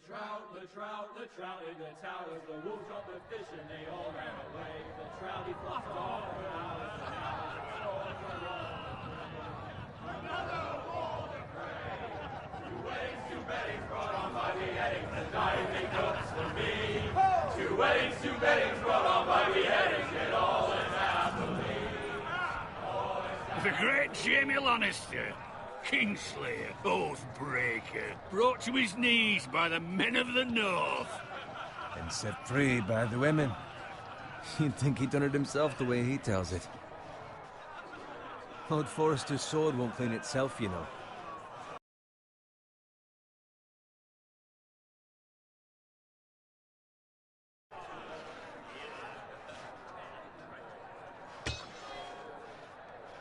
The trout in the towers, the wolves jumped the fish and they all ran away. The trout he flopped off when I was another war to pray. Two weddings, two beddings brought on by beheadings, the dying make jokes for me. Two weddings, two beddings brought on by beheadings, yet all is happily. The great Jamie Lannister, Kingslayer, Oathbreaker, brought to his knees by the men of the North. And set free by the women. You'd think he'd done it himself the way he tells it. Lord Forrester's sword won't clean itself, you know.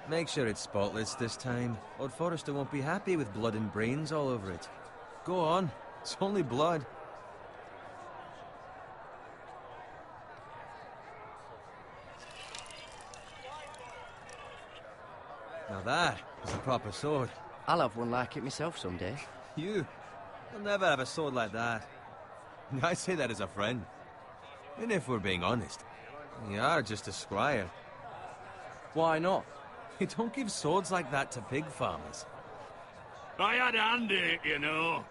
Make sure it's spotless this time. Lord Forrester won't be happy with blood and brains all over it. Go on. It's only blood. Now that is a proper sword. I'll have one like it myself someday. You'll never have a sword like that. I say that as a friend. And if we're being honest, you are just a squire. Why not? You don't give swords like that to pig farmers. I had a hand in it, you know.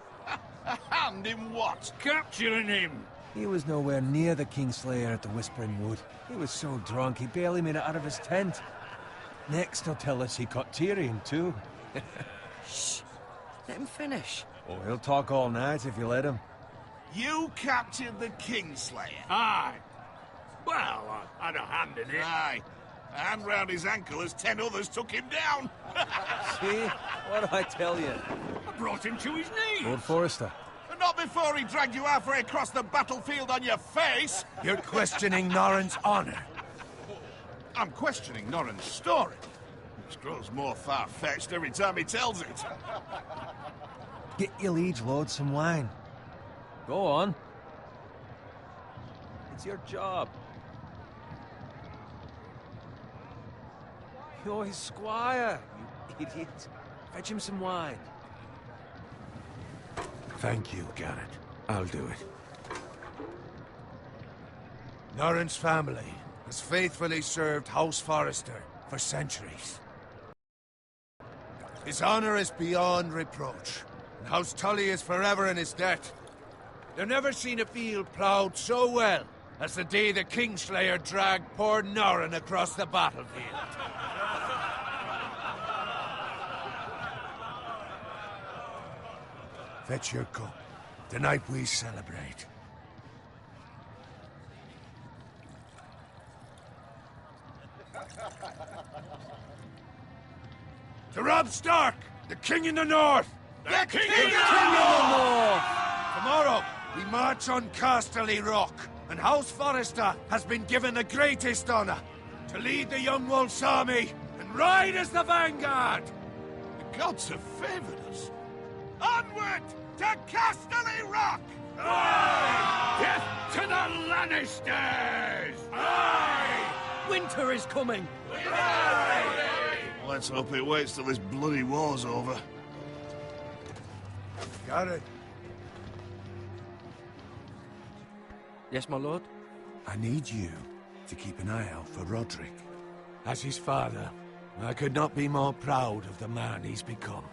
A hand in what? Capturing him. He was nowhere near the Kingslayer at the Whispering Wood. He was so drunk he barely made it out of his tent. Next he'll tell us he caught Tyrion too. Shh. Let him finish. Oh, he'll talk all night if you let him. You captured the Kingslayer? Aye. Well, I had a hand in it. Aye. A hand round his ankle as 10 others took him down. See? What do I tell you? I brought him to his knees. Lord Forrester. But not before he dragged you halfway across the battlefield on your face. You're questioning Norrin's honor. I'm questioning Norrin's story, which grows more far-fetched every time he tells it. Get your liege lord some wine. Go on. It's your job. You're his squire, you idiot. Fetch him some wine. Thank you, Garrett. I'll do it. Norrin's family has faithfully served House Forrester for centuries. His honor is beyond reproach, and House Tully is forever in his debt. They've never seen a field ploughed so well as the day the Kingslayer dragged poor Norrin across the battlefield. Fetch your cup. Tonight we celebrate. To Robb Stark, the King in the North! The King in the North! Tomorrow, we march on Casterly Rock, and House Forrester has been given the greatest honor to lead the Young Wolf's army and ride as the vanguard! The gods have favored us. Onward to Casterly Rock! Aye! Death to the Lannisters! Aye! Winter is coming! Aye! Let's hope it waits till this bloody war's over. Garrett, Yes, my lord? I need you to keep an eye out for Roderick. As his father, I could not be more proud of the man he's become.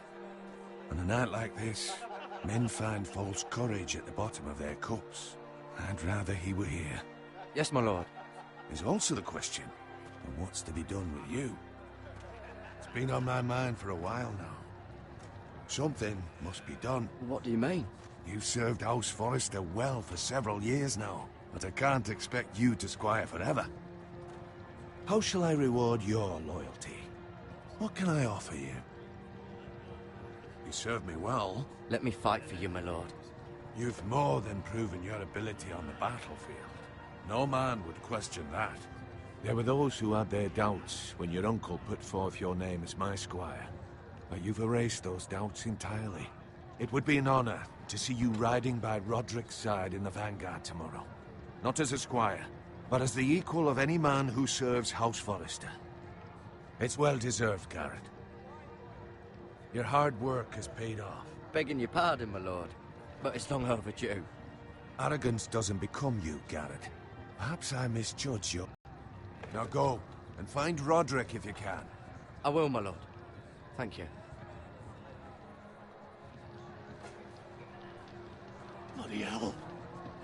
On a night like this, men find false courage at the bottom of their cups. I'd rather he were here. Yes, my lord. There's also the question of what's to be done with you. It's been on my mind for a while now. Something must be done. What do you mean? You've served House Forrester well for several years now, but I can't expect you to squire forever. How shall I reward your loyalty? What can I offer you? You served me well. Let me fight for you, my lord. You've more than proven your ability on the battlefield. No man would question that. There were those who had their doubts when your uncle put forth your name as my squire. But you've erased those doubts entirely. It would be an honor to see you riding by Roderick's side in the vanguard tomorrow. Not as a squire, but as the equal of any man who serves House Forrester. It's well deserved, Garrett. Your hard work has paid off. Begging your pardon, my lord. but it's long overdue. Arrogance doesn't become you, Garrett. Perhaps I misjudge you. Now go, and find Roderick if you can. I will, my lord. Thank you. Bloody hell.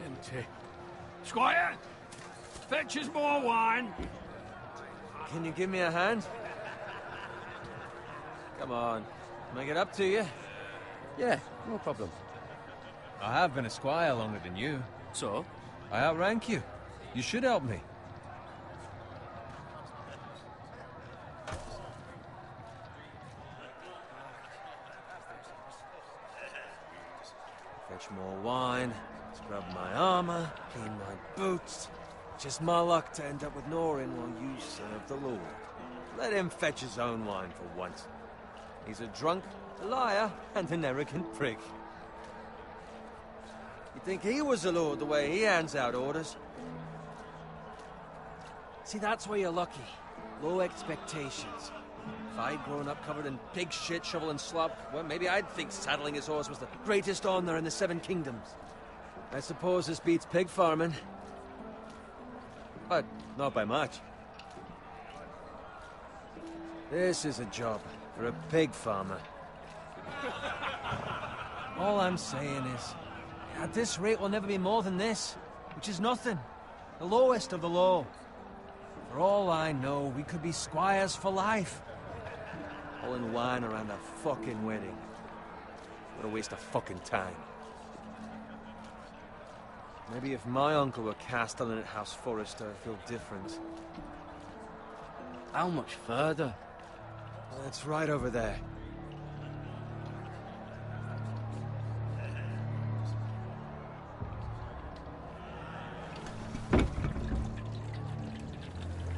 Empty. Squire! Fetch us more wine! Can you give me a hand? Come on. Make it up to you. Yeah, no problem. I have been a squire longer than you. So? I outrank you. You should help me. Fetch more wine, scrub my armor, clean my boots. Just my luck to end up with Norin while you serve the Lord. Let him fetch his own wine for once. He's a drunk, a liar, and an arrogant prick. You'd think he was the Lord the way he hands out orders. See, that's where you're lucky. Low expectations. If I'd grown up covered in pig shit, shovel and slop, well, maybe I'd think saddling his horse was the greatest honor in the Seven Kingdoms. I suppose this beats pig farming. But not by much. This is a job for a pig farmer. All I'm saying is, at this rate we'll never be more than this, which is nothing. The lowest of the low. For all I know, we could be squires for life. Pulling wine around a fucking wedding. What a waste of fucking time. Maybe if my uncle were castellan at House Forrester, I'd feel different. How much further? Well, it's right over there.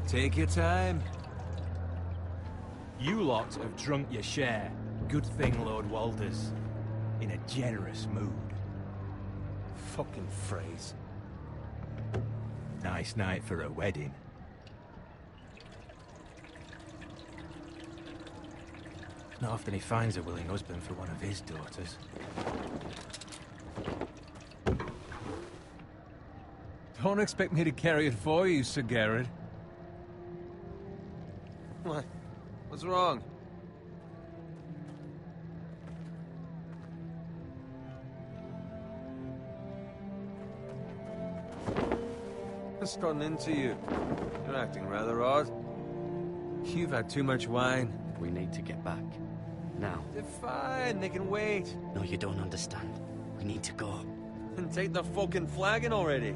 Take your time. You lot have drunk your share. Good thing Lord Walder's in a generous mood. Fucking phrase. Nice night for a wedding. Not often he finds a willing husband for one of his daughters. Don't expect me to carry it for you, Sir Garrett. What? What's wrong? What's gotten into you? You're acting rather odd. You've had too much wine. We need to get back. Now. They're fine, they can wait. No, you don't understand. We need to go. And take the fucking flagon already.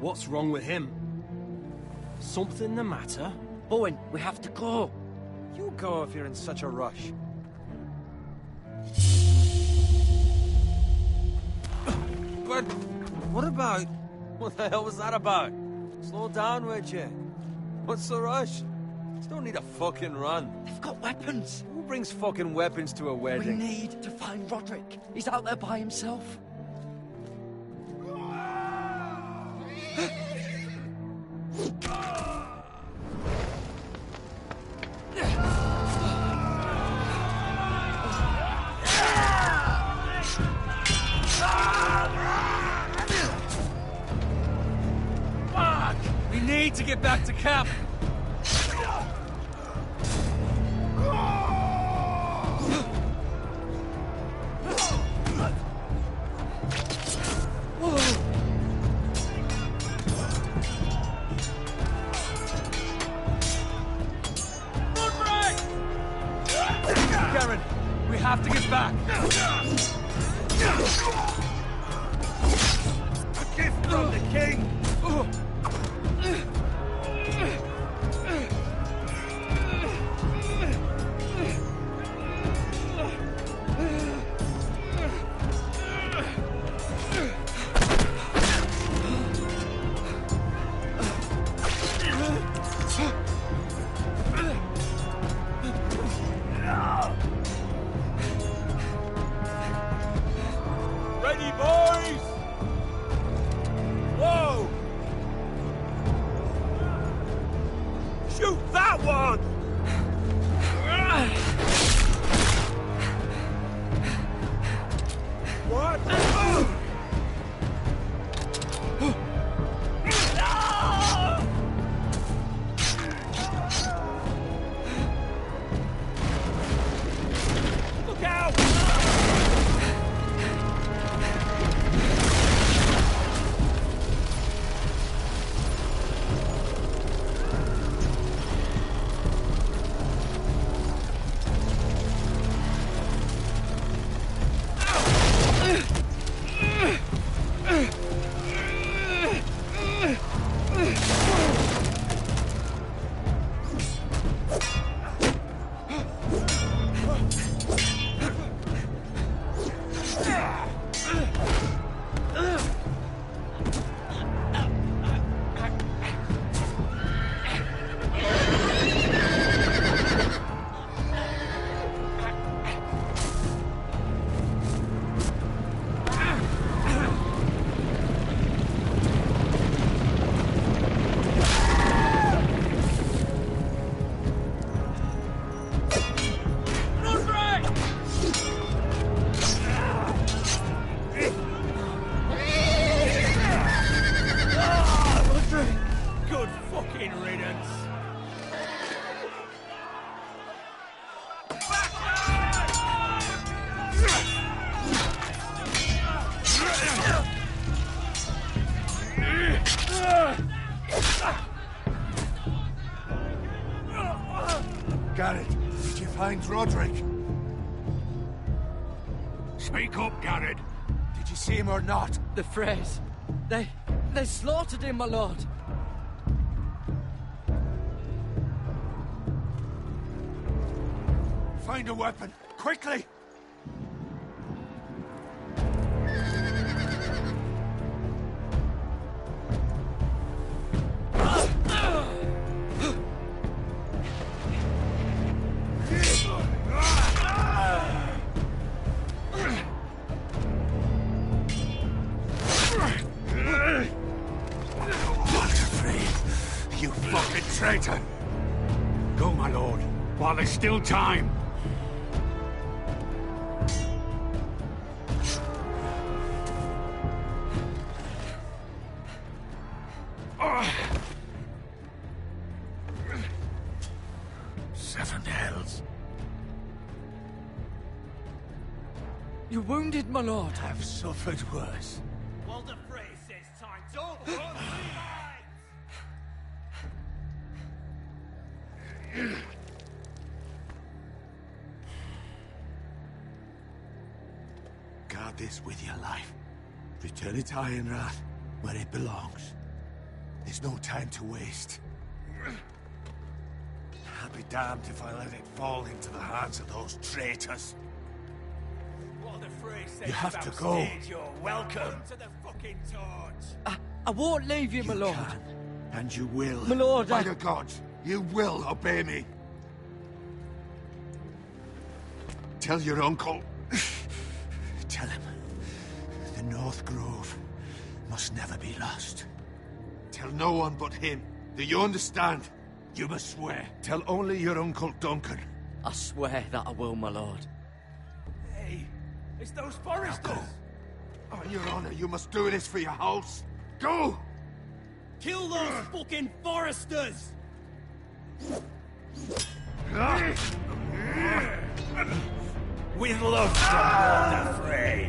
What's wrong with him? Something the matter? Bowen, we have to go. You go if you're in such a rush. But what about... What the hell was that about? Slow down, would you? What's the rush? You don't need a fucking run. They've got weapons. Who brings fucking weapons to a We wedding? need to find Roderick. He's out there by himself. Fuck! We need to get back to camp. Garen, we have to get back. A gift from the king. Ready, boys? Whoa! What? Look out! Good fucking riddance. Garrett, did you find Roderick? Speak up, Garrett. Did you see him or not? The Freys. They slaughtered him, my lord. Find a weapon, quickly! You fucking traitor! Go, my lord, while there's still time. Seven hells. You're wounded, my lord. I've suffered worse. Walder Frey says time's over. Guard this with your life. Return it to Ironrath, where it belongs. There's no time to waste. I'll be damned if I let it fall into the hands of those traitors. Walder Frey says You have to about go. stage, you're welcome to the fucking torch. I won't leave you, my lord. Can, and you will. My lord, By the gods, you will obey me. Tell your uncle. Tell him. The North Grove must never be lost. Tell no one but him. Do you understand? You must swear. Tell only your Uncle Duncan. I swear that I will, my lord. Hey, it's those foresters. Go. On your honor, you must do this for your house. Go! Kill those fucking foresters! With love from Walder Frey.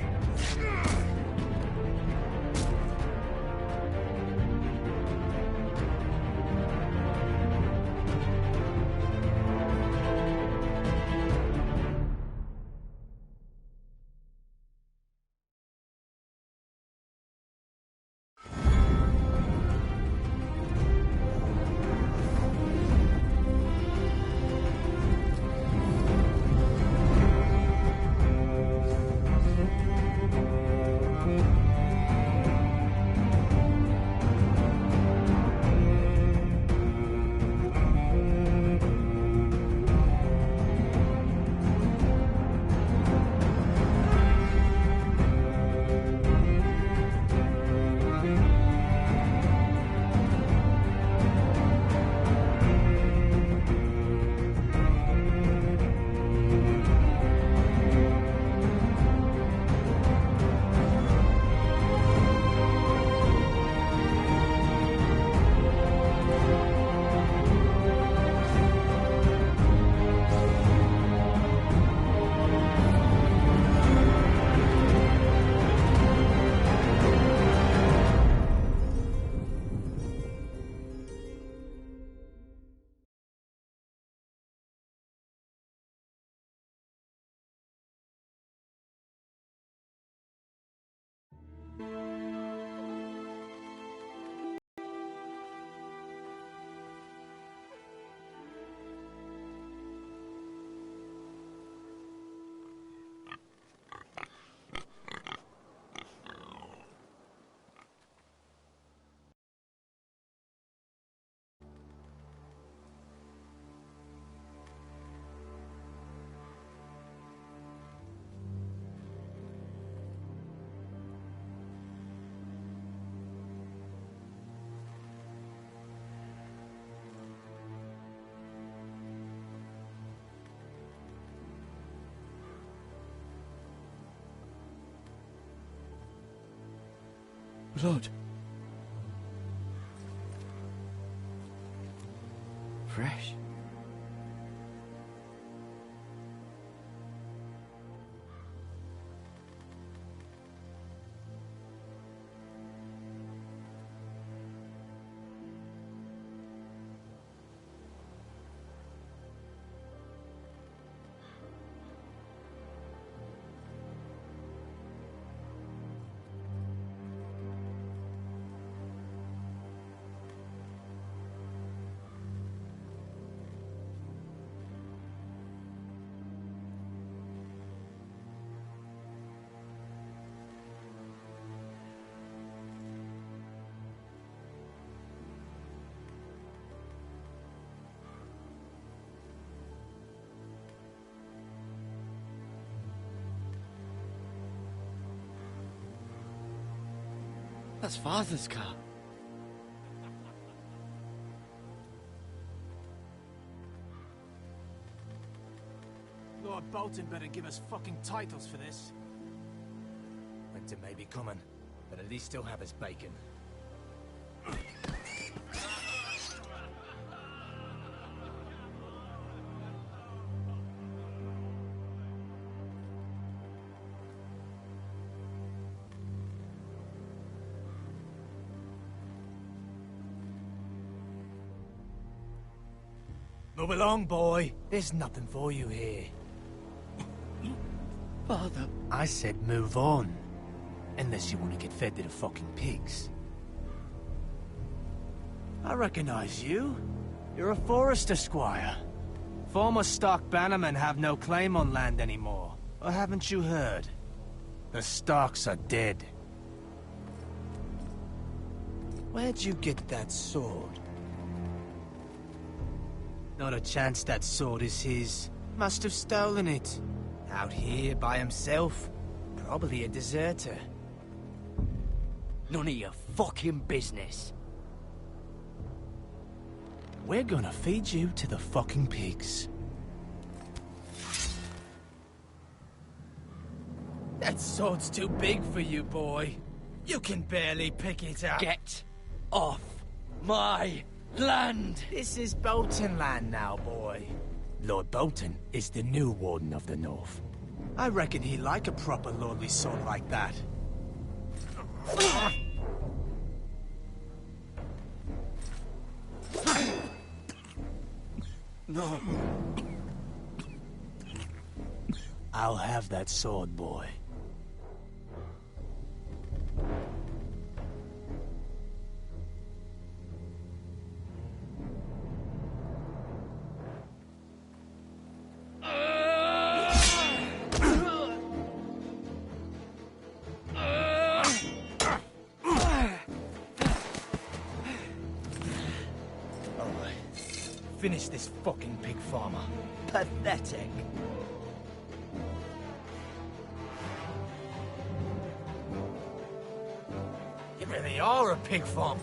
blood. Fresh. That's Father's car. Lord Bolton better give us fucking titles for this. Winter may be coming, but at least still have his bacon. Move along, boy. There's nothing for you here. Father. I said move on. Unless you want to get fed to the fucking pigs. I recognize you. You're a Forester squire. Former Stark bannermen have no claim on land anymore. Or haven't you heard? The Starks are dead. Where'd you get that sword? Not a chance that sword is his. Must have stolen it. Out here by himself. Probably a deserter. None of your fucking business. We're gonna feed you to the fucking pigs. That sword's too big for you, boy. You can barely pick it up. Get off my land! This is Bolton land now, boy. Lord Bolton is the new Warden of the North. I reckon he'd like a proper lordly sword like that. No. I'll have that sword, boy. Finish this fucking pig farmer. Pathetic. You really are a pig farmer.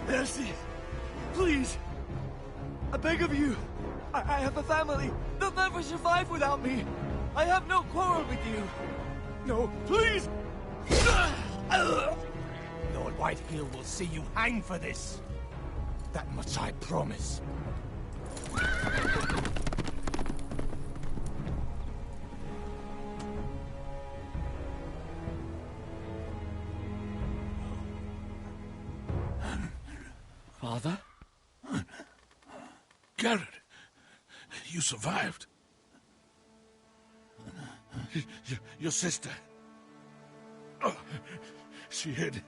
Mercy. Please. I beg of you. I have a family. They'll never survive without me. I have no quarrel with you. No, please. Lord Whitehill will see you hang for this. That much I promise. Father? Garrett, you survived. Your sister. Oh, She hid.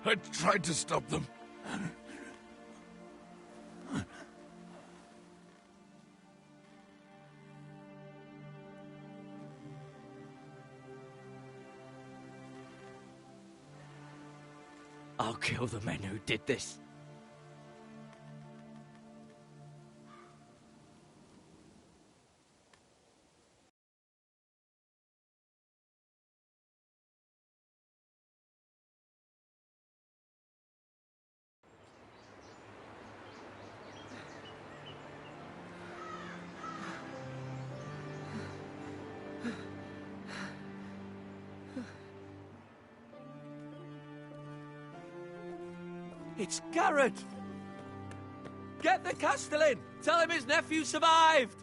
I tried to stop them. I'll kill the men who did this. It's Garrett! Get the Castellan! Tell him his nephew survived!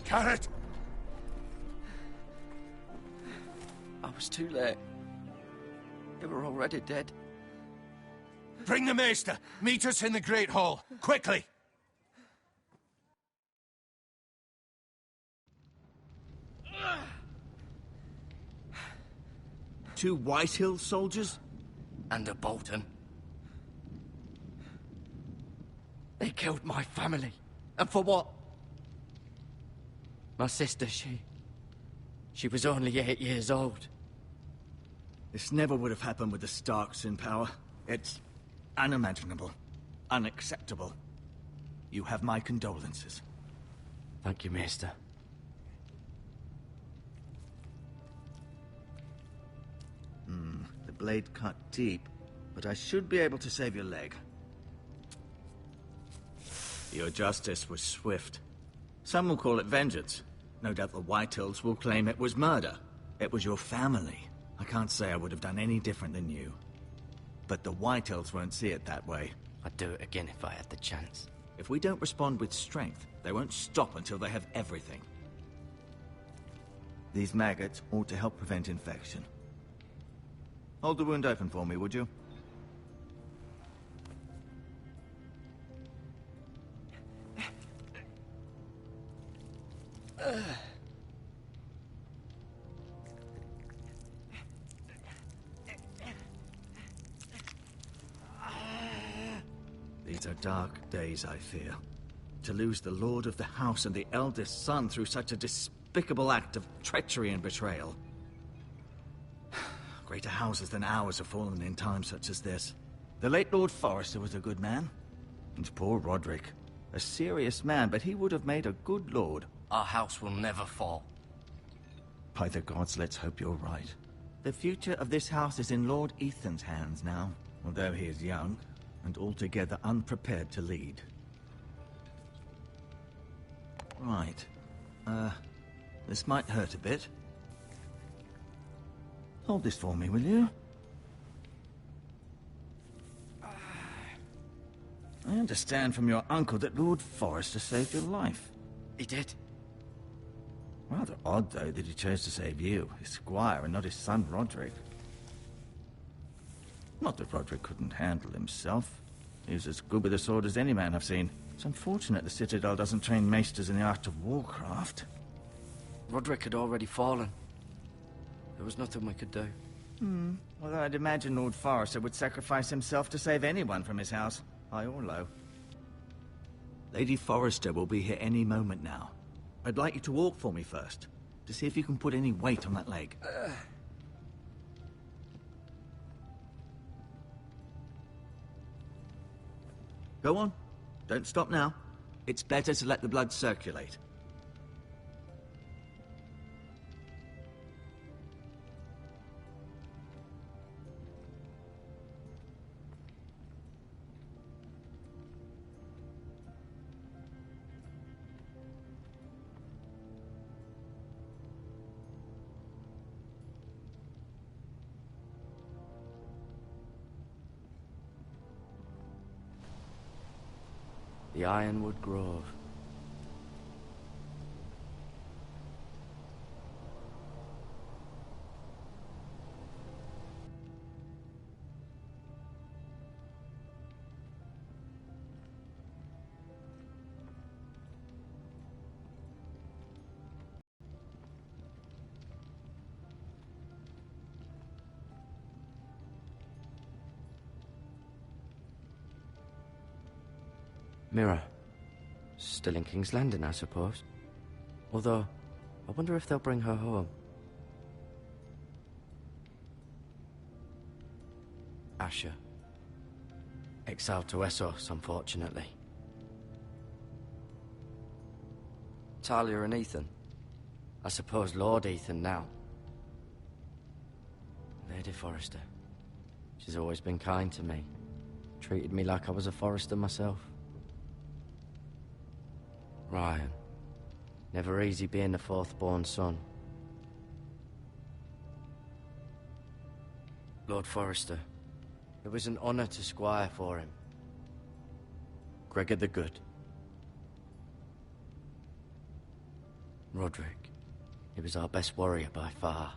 Garrett! I was too late. They were already dead. Bring the Maester! Meet us in the Great Hall! Quickly! Two Whitehill soldiers? And a Bolton. They killed my family. And for what? My sister, she was only 8 years old. This never would have happened with the Starks in power. It's unimaginable. Unacceptable. You have my condolences. Thank you, Maester. The blade cut deep, but I should be able to save your leg. Your justice was swift. Some will call it vengeance. No doubt the Whitehills will claim it was murder. It was your family. I can't say I would have done any different than you. But the Whitehills won't see it that way. I'd do it again if I had the chance. If we don't respond with strength, they won't stop until they have everything. These maggots ought to help prevent infection. Hold the wound open for me, would you? These are dark days, I fear. To lose the lord of the house and the eldest son through such a despicable act of treachery and betrayal. Greater houses than ours have fallen in times such as this. The late Lord Forrester was a good man. And poor Roderick. A serious man, but he would have made a good lord. Our house will never fall. By the gods, let's hope you're right. The future of this house is in Lord Ethan's hands now, although he is young and altogether unprepared to lead. Right. This might hurt a bit. Hold this for me, will you? I understand from your uncle that Lord Forrester saved your life. He did. Rather odd, though, that he chose to save you, his squire, and not his son Roderick. Not that Roderick couldn't handle himself. He was as good with a sword as any man I've seen. It's unfortunate the Citadel doesn't train maesters in the art of warcraft. Roderick had already fallen. There was nothing we could do. Although I'd imagine Lord Forrester would sacrifice himself to save anyone from his house, high or low. Lady Forrester will be here any moment now. I'd like you to walk for me first, to see if you can put any weight on that leg. Go on. Don't stop now. It's better to let the blood circulate. The Ironwood Grove. Mirror. Still in King's Landing, I suppose. Although, I wonder if they'll bring her home. Asher. Exiled to Essos, unfortunately. Talia and Ethan. I suppose Lord Ethan now. Lady Forrester. She's always been kind to me. Treated me like I was a Forrester myself. Ryan. Never easy being the fourth-born son. Lord Forrester. It was an honor to squire for him. Gregor the Good. Roderick. He was our best warrior by far.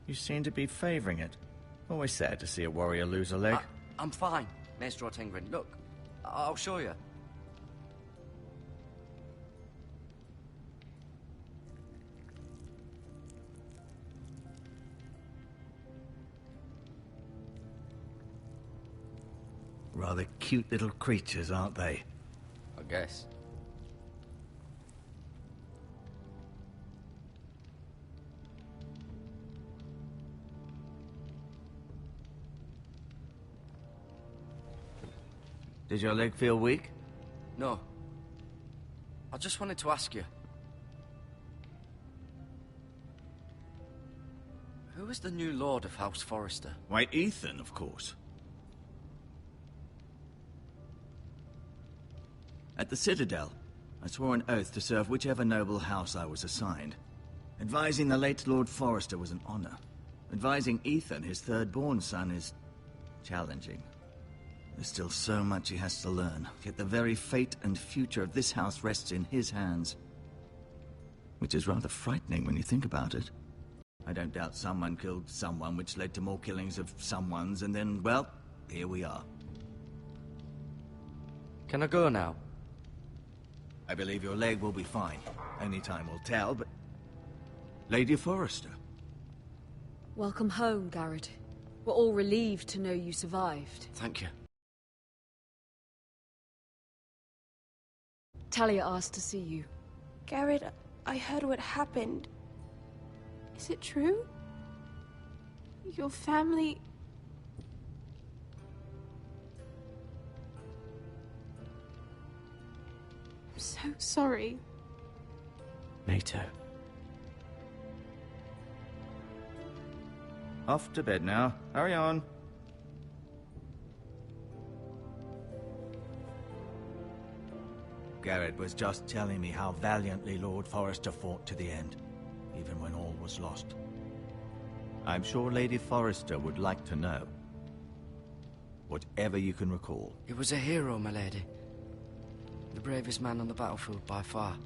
You seem to be favoring it. Always sad to see a warrior lose a leg. I'm fine, Maestro Tingrin. Look, I'll show you. Rather cute little creatures, aren't they? I guess. Did your leg feel weak? No. I just wanted to ask you. Who is the new Lord of House Forrester? Why, Ethan, of course. At the Citadel, I swore an oath to serve whichever noble house I was assigned. Advising the late Lord Forrester was an honor. Advising Ethan, his third-born son, is challenging. There's still so much he has to learn, yet the very fate and future of this house rests in his hands. Which is rather frightening when you think about it. I don't doubt someone killed someone, which led to more killings of someones, and then, well, here we are. Can I go now? I believe your leg will be fine. Only time will tell, but... Lady Forrester. Welcome home, Garrett. We're all relieved to know you survived. Thank you. Talia asked to see you. Garrett, I heard what happened. Is it true? Your family... I'm so sorry. Me too. Off to bed now. Hurry on. Garrett was just telling me how valiantly Lord Forrester fought to the end, even when all was lost. I'm sure Lady Forrester would like to know. Whatever you can recall. He was a hero, my lady. The bravest man on the battlefield by far.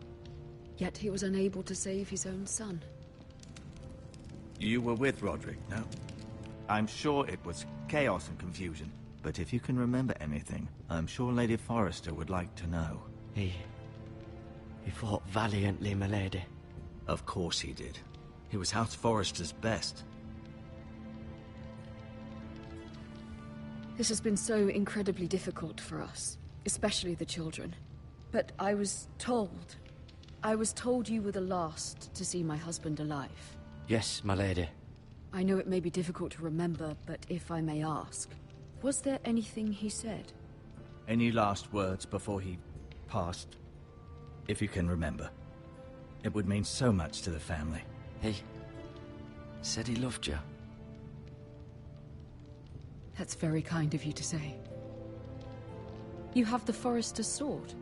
Yet he was unable to save his own son. You were with Roderick, no? I'm sure it was chaos and confusion, but if you can remember anything, I'm sure Lady Forrester would like to know. He fought valiantly, my lady. Of course he did. He was House Forrester's best. This has been so incredibly difficult for us, especially the children. But I was told you were the last to see my husband alive. Yes, my lady. I know it may be difficult to remember, but if I may ask, was there anything he said? Any last words before he passed? If you can remember. It would mean so much to the family. He said he loved you. That's very kind of you to say. You have the Forrester's sword.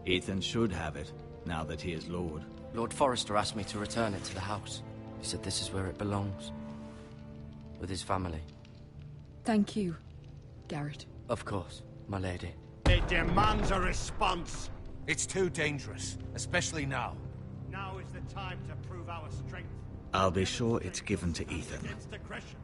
Ethan should have it, now that he is Lord. Lord Forrester asked me to return it to the house. He said this is where it belongs. With his family. Thank you, Garrett. Of course, my lady. It demands a response. It's too dangerous, especially now. Now is the time to prove our strength. I'll be sure it's given to Ethan. Against aggression.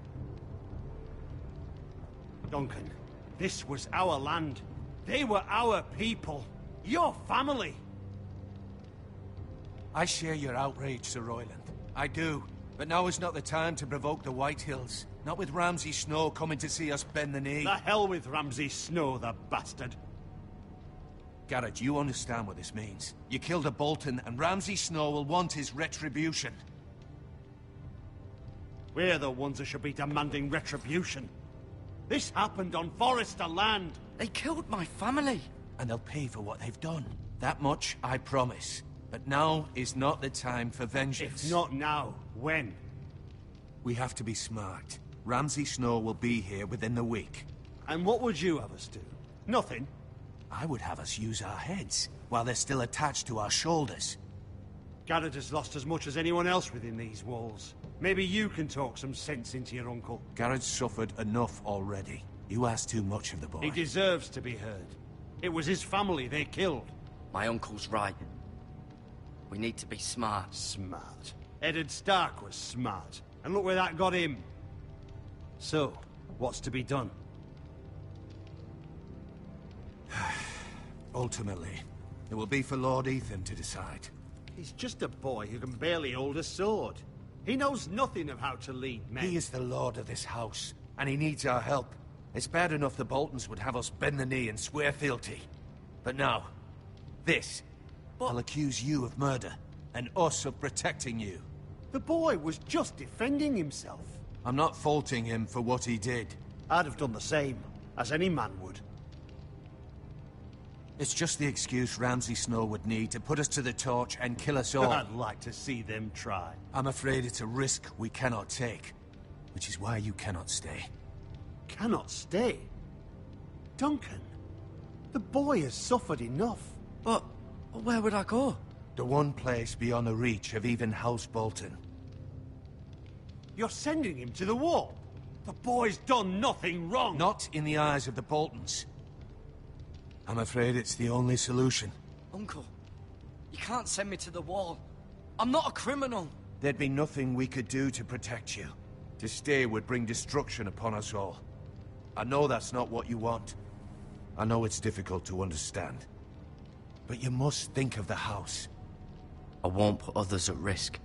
Duncan, this was our land. They were our people. Your family. I share your outrage, Sir Royland. I do. But now is not the time to provoke the White Hills. Not with Ramsay Snow coming to see us bend the knee. The hell with Ramsay Snow, the bastard. Garrett, you understand what this means. You killed a Bolton, and Ramsay Snow will want his retribution. We're the ones that should be demanding retribution. This happened on Forrester land. They killed my family. And they'll pay for what they've done. That much, I promise. But now is not the time for vengeance. If not now, when? We have to be smart. Ramsay Snow will be here within the week. And what would you have us do? Nothing? I would have us use our heads, while they're still attached to our shoulders. Garrett has lost as much as anyone else within these walls. Maybe you can talk some sense into your uncle. Garrett's suffered enough already. You ask too much of the boy. He deserves to be heard. It was his family they killed. My uncle's right. We need to be smart. Smart. Eddard Stark was smart. And look where that got him. So, what's to be done? Ultimately, it will be for Lord Ethan to decide. He's just a boy who can barely hold a sword. He knows nothing of how to lead men. He is the lord of this house, and he needs our help. It's bad enough the Boltons would have us bend the knee and swear fealty. But now, this. I'll accuse you of murder, and us of protecting you. The boy was just defending himself. I'm not faulting him for what he did. I'd have done the same, as any man would. It's just the excuse Ramsay Snow would need to put us to the torch and kill us all. I'd like to see them try. I'm afraid it's a risk we cannot take, which is why you cannot stay. Cannot stay? Duncan, the boy has suffered enough. But where would I go? The one place beyond the reach of even House Bolton. You're sending him to the wall? The boy's done nothing wrong. Not in the eyes of the Boltons. I'm afraid it's the only solution. Uncle, you can't send me to the wall. I'm not a criminal. There'd be nothing we could do to protect you. To stay would bring destruction upon us all. I know that's not what you want. I know it's difficult to understand. But you must think of the house. I won't put others at risk.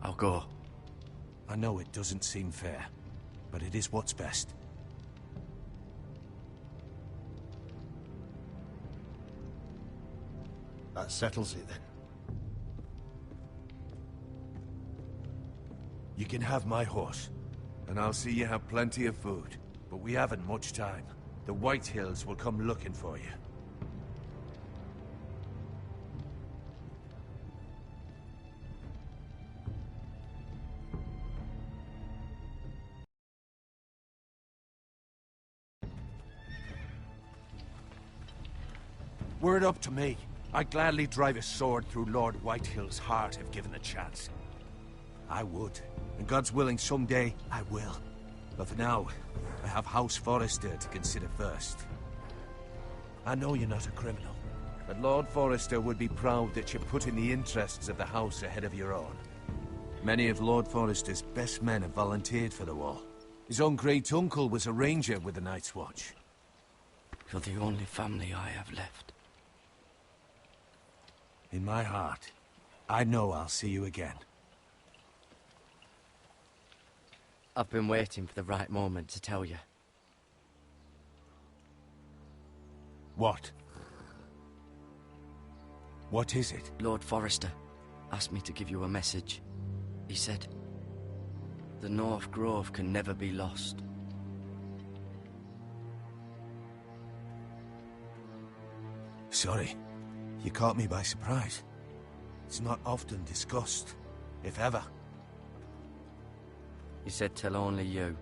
I'll go. I know it doesn't seem fair, but it is what's best. That settles it then. You can have my horse, and I'll see you have plenty of food. But we haven't much time. The White Hills will come looking for you. Were it up to me, I'd gladly drive a sword through Lord Whitehill's heart if given the chance. I would, and God's willing someday I will. But for now, I have House Forrester to consider first. I know you're not a criminal, but Lord Forrester would be proud that you're putting the interests of the house ahead of your own. Many of Lord Forrester's best men have volunteered for the war. His own great-uncle was a ranger with the Night's Watch. You're the only family I have left. In my heart, I know I'll see you again. I've been waiting for the right moment to tell you. What? What is it? Lord Forrester asked me to give you a message. He said, the North Grove can never be lost. Sorry. You caught me by surprise. It's not often discussed, if ever. He said tell only you.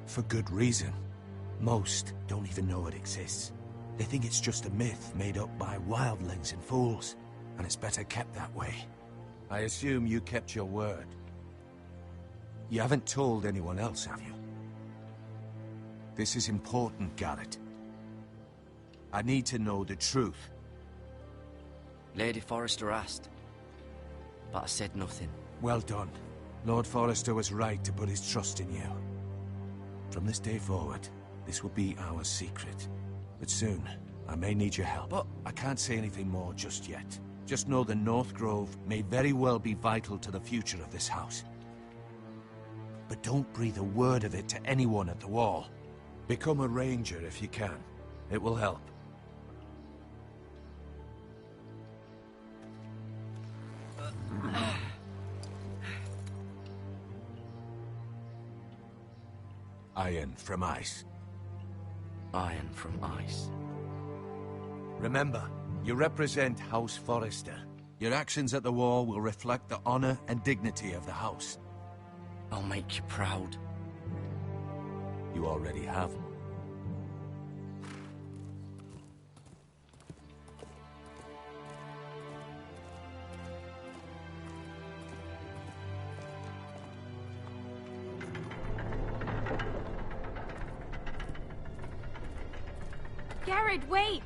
For good reason. Most don't even know it exists. They think it's just a myth made up by wildlings and fools, and it's better kept that way. I assume you kept your word. You haven't told anyone else, have you? This is important, Garrett. I need to know the truth. Lady Forrester asked, but I said nothing. Well done. Lord Forrester was right to put his trust in you. From this day forward, this will be our secret. But soon, I may need your help. But I can't say anything more just yet. Just know the North Grove may very well be vital to the future of this house. But don't breathe a word of it to anyone at the wall. Become a ranger if you can. It will help. Iron from ice. Iron from ice. Remember, you represent House Forrester. Your actions at the war will reflect the honor and dignity of the house. I'll make you proud. You already have. Garrett, wait!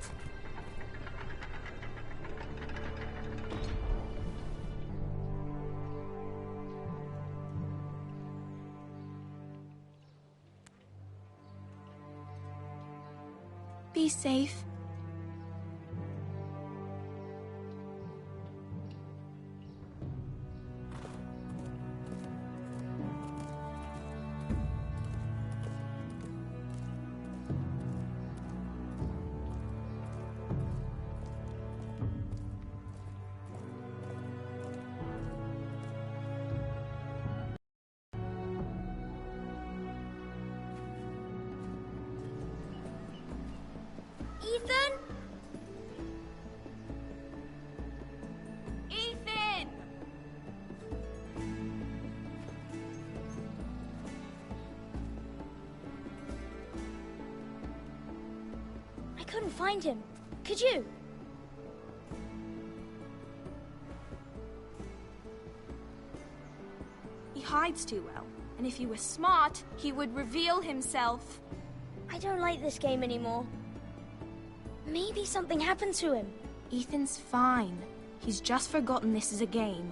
Be safe. Ethan? Ethan! I couldn't find him. Could you? He hides too well, and if he was smart, he would reveal himself. I don't like this game anymore. Maybe something happened to him. Ethan's fine. He's just forgotten this is a game.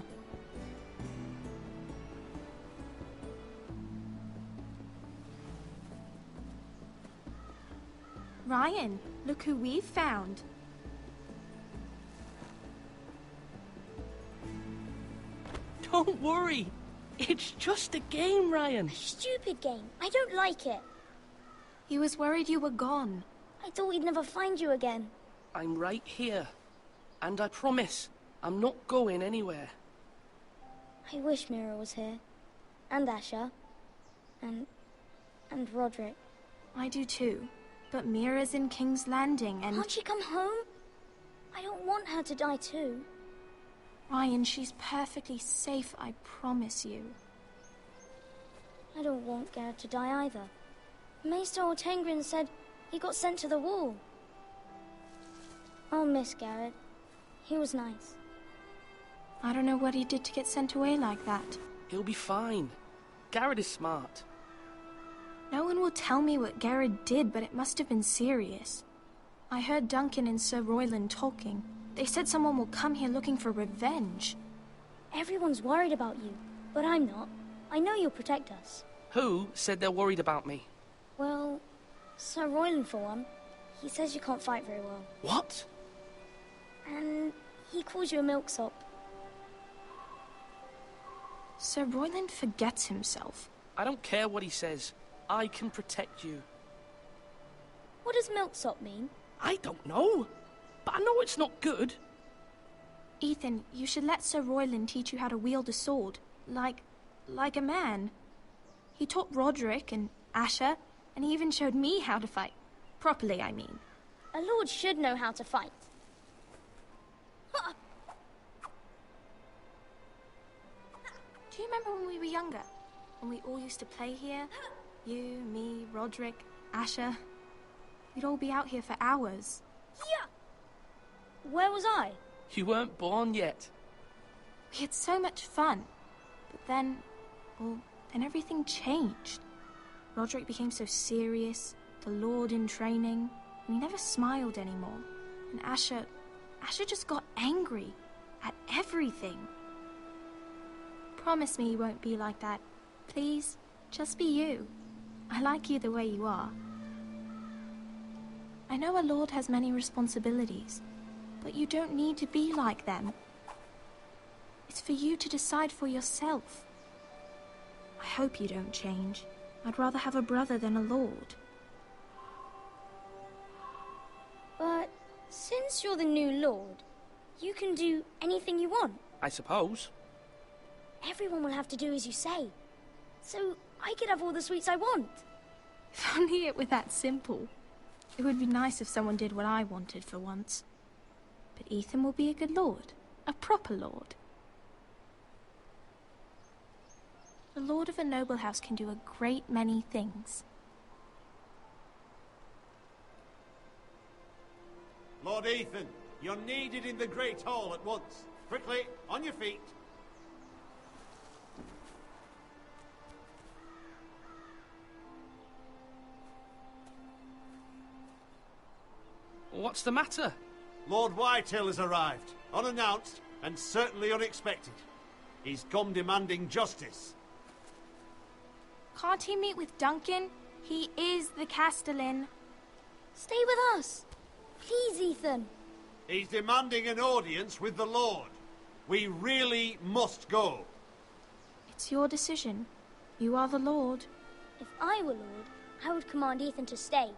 Ryan, look who we've found. Don't worry. It's just a game, Ryan. A stupid game. I don't like it. He was worried you were gone. I thought we'd never find you again. I'm right here. And I promise, I'm not going anywhere. I wish Mira was here. And Asher. And Roderick. I do too. But Mira's in King's Landing and... Can't she come home? I don't want her to die too. Ryan, she's perfectly safe, I promise you. I don't want Garrett to die either. Maester Ortengrin said he got sent to the wall. I'll miss Garrett. He was nice. I don't know what he did to get sent away like that. He'll be fine. Garrett is smart. No one will tell me what Garrett did, but it must have been serious. I heard Duncan and Sir Royland talking. They said someone will come here looking for revenge. Everyone's worried about you, but I'm not. I know you'll protect us. Who said they're worried about me? Well, Sir Royland for one. He says you can't fight very well. What? And he calls you a milksop. Sir Royland forgets himself. I don't care what he says. I can protect you. What does milksop mean? I don't know. But I know it's not good. Ethan, you should let Sir Royland teach you how to wield a sword. Like a man. He taught Roderick and Asher, and he even showed me how to fight. Properly, I mean. A lord should know how to fight. Do you remember when we were younger? When we all used to play here? You, me, Roderick, Asher. We'd all be out here for hours. Yeah! Where was I? You weren't born yet. We had so much fun. But then, well, then everything changed. Roderick became so serious, the Lord in training, and he never smiled anymore. And Asher just got angry at everything. Promise me you won't be like that. Please, just be you. I like you the way you are. I know a lord has many responsibilities, but you don't need to be like them. It's for you to decide for yourself. I hope you don't change. I'd rather have a brother than a lord. But since you're the new lord, you can do anything you want. I suppose. Everyone will have to do as you say. So I could have all the sweets I want. If only it were that simple. It would be nice if someone did what I wanted for once. But Ethan will be a good lord. A proper lord. The lord of a noble house can do a great many things. Lord Ethan, you're needed in the Great Hall at once. Quickly, on your feet. What's the matter? Lord Whitehill has arrived, unannounced and certainly unexpected. He's come demanding justice. Can't he meet with Duncan? He is the Castellan. Stay with us. Please, Ethan. He's demanding an audience with the Lord. We really must go. It's your decision. You are the Lord. If I were Lord, I would command Ethan to stay,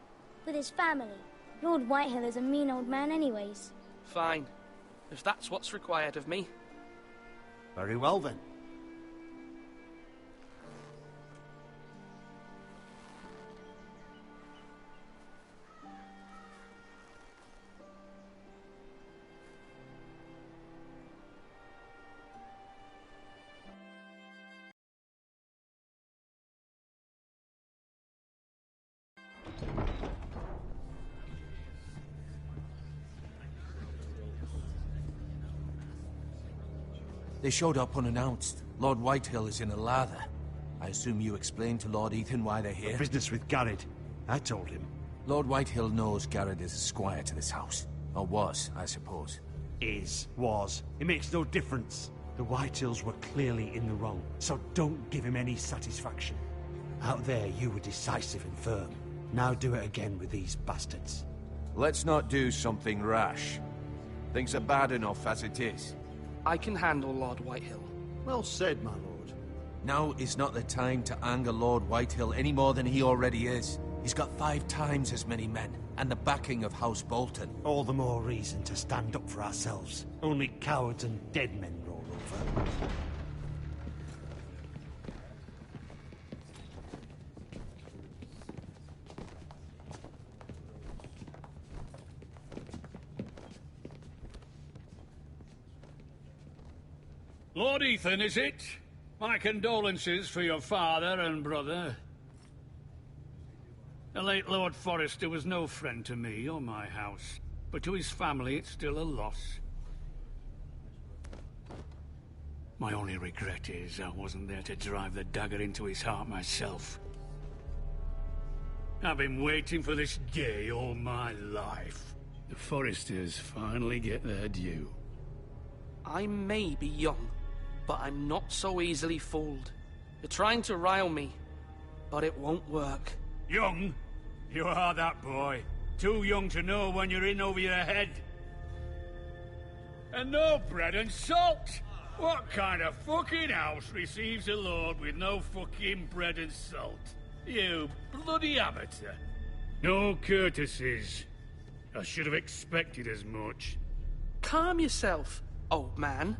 with his family. Lord Whitehill is a mean old man anyways. Fine. If that's what's required of me. Very well then. They showed up unannounced. Lord Whitehill is in a lather. I assume you explained to Lord Ethan why they're here? Business with Garrett. I told him. Lord Whitehill knows Garrett is a squire to this house. Or was, I suppose. Was. It makes no difference. The Whitehills were clearly in the wrong, so don't give him any satisfaction. Out there, you were decisive and firm. Now do it again with these bastards. Let's not do something rash. Things are bad enough as it is. I can handle Lord Whitehill. Well said, my lord. Now is not the time to anger Lord Whitehill any more than he already is. He's got 5 times as many men, and the backing of House Bolton. All the more reason to stand up for ourselves. Only cowards and dead men roll over. Lord Ethan, is it? My condolences for your father and brother. The late Lord Forrester was no friend to me or my house, but to his family it's still a loss. My only regret is I wasn't there to drive the dagger into his heart myself. I've been waiting for this day all my life. The Forresters finally get their due. I may be young, but I'm not so easily fooled. You're trying to rile me, but it won't work. Young? You are that boy. Too young to know when you're in over your head. And no bread and salt! What kind of fucking house receives a lord with no fucking bread and salt? You bloody amateur. No courtesies. I should have expected as much. Calm yourself, old man.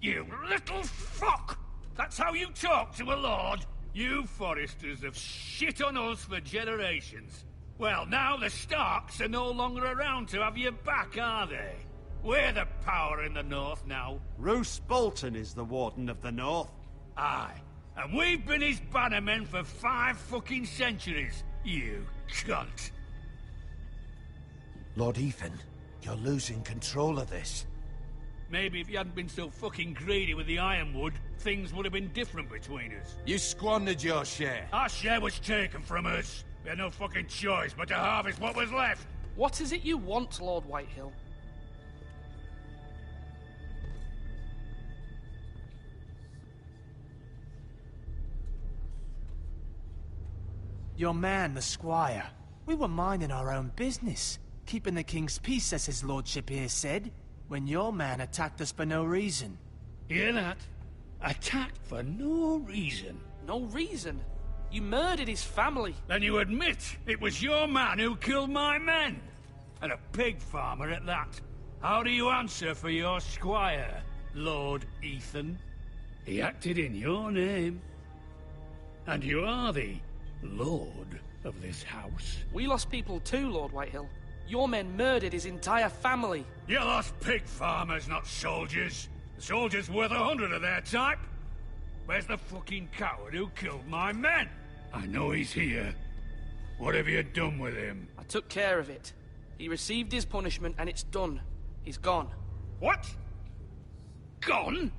You little fuck! That's how you talk to a lord? You Forresters have shit on us for generations. Well, now the Starks are no longer around to have your back, are they? We're the power in the north now. Roose Bolton is the Warden of the North. Aye. And we've been his bannermen for 5 fucking centuries, you cunt. Lord Ethan, you're losing control of this. Maybe if you hadn't been so fucking greedy with the ironwood, things would have been different between us. You squandered your share. Our share was taken from us. We had no fucking choice but to harvest what was left. What is it you want, Lord Whitehill? Your man, the squire. We were minding our own business, keeping the king's peace, as his lordship here said, when your man attacked us for no reason. Hear that? Attacked for no reason. No reason? You murdered his family. Then you admit it was your man who killed my men. And a pig farmer at that. How do you answer for your squire, Lord Ethan? He acted in your name. And you are the lord of this house. We lost people too, Lord Whitehill. Your men murdered his entire family. You lost pig farmers, not soldiers. The soldiers worth 100 of their type. Where's the fucking coward who killed my men? I know he's here. What have you done with him? I took care of it. He received his punishment and it's done. He's gone. What? Gone?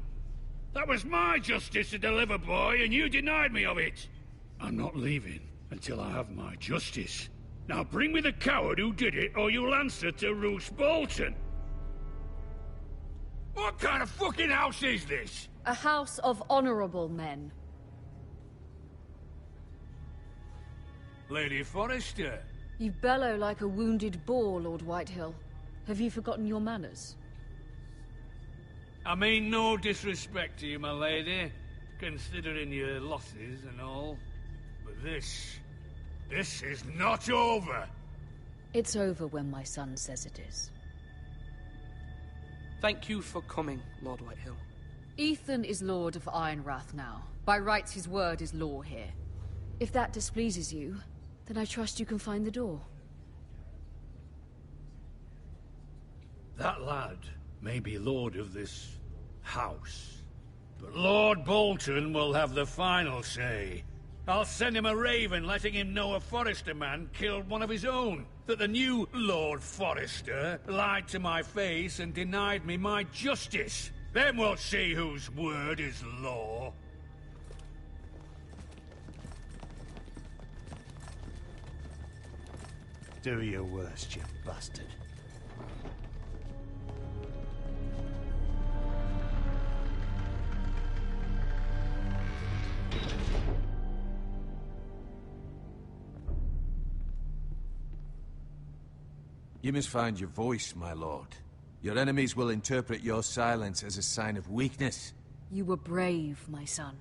That was my justice to deliver, boy, and you denied me of it. I'm not leaving until I have my justice. Now bring me the coward who did it, or you'll answer to Roose Bolton. What kind of fucking house is this? A house of honorable men. Lady Forrester. You bellow like a wounded boar, Lord Whitehill. Have you forgotten your manners? I mean no disrespect to you, my lady, considering your losses and all. But this is not over. It's over when my son says it is. Thank you for coming, Lord Whitehill. Ethan is Lord of Ironrath now. By rights, his word is law here. If that displeases you, then I trust you can find the door. That lad may be lord of this house, but Lord Bolton will have the final say. I'll send him a raven letting him know a Forrester man killed one of his own, that the new Lord Forrester lied to my face and denied me my justice. Then we'll see whose word is law. Do your worst, you bastard. You must find your voice, my lord. Your enemies will interpret your silence as a sign of weakness. You were brave, my son.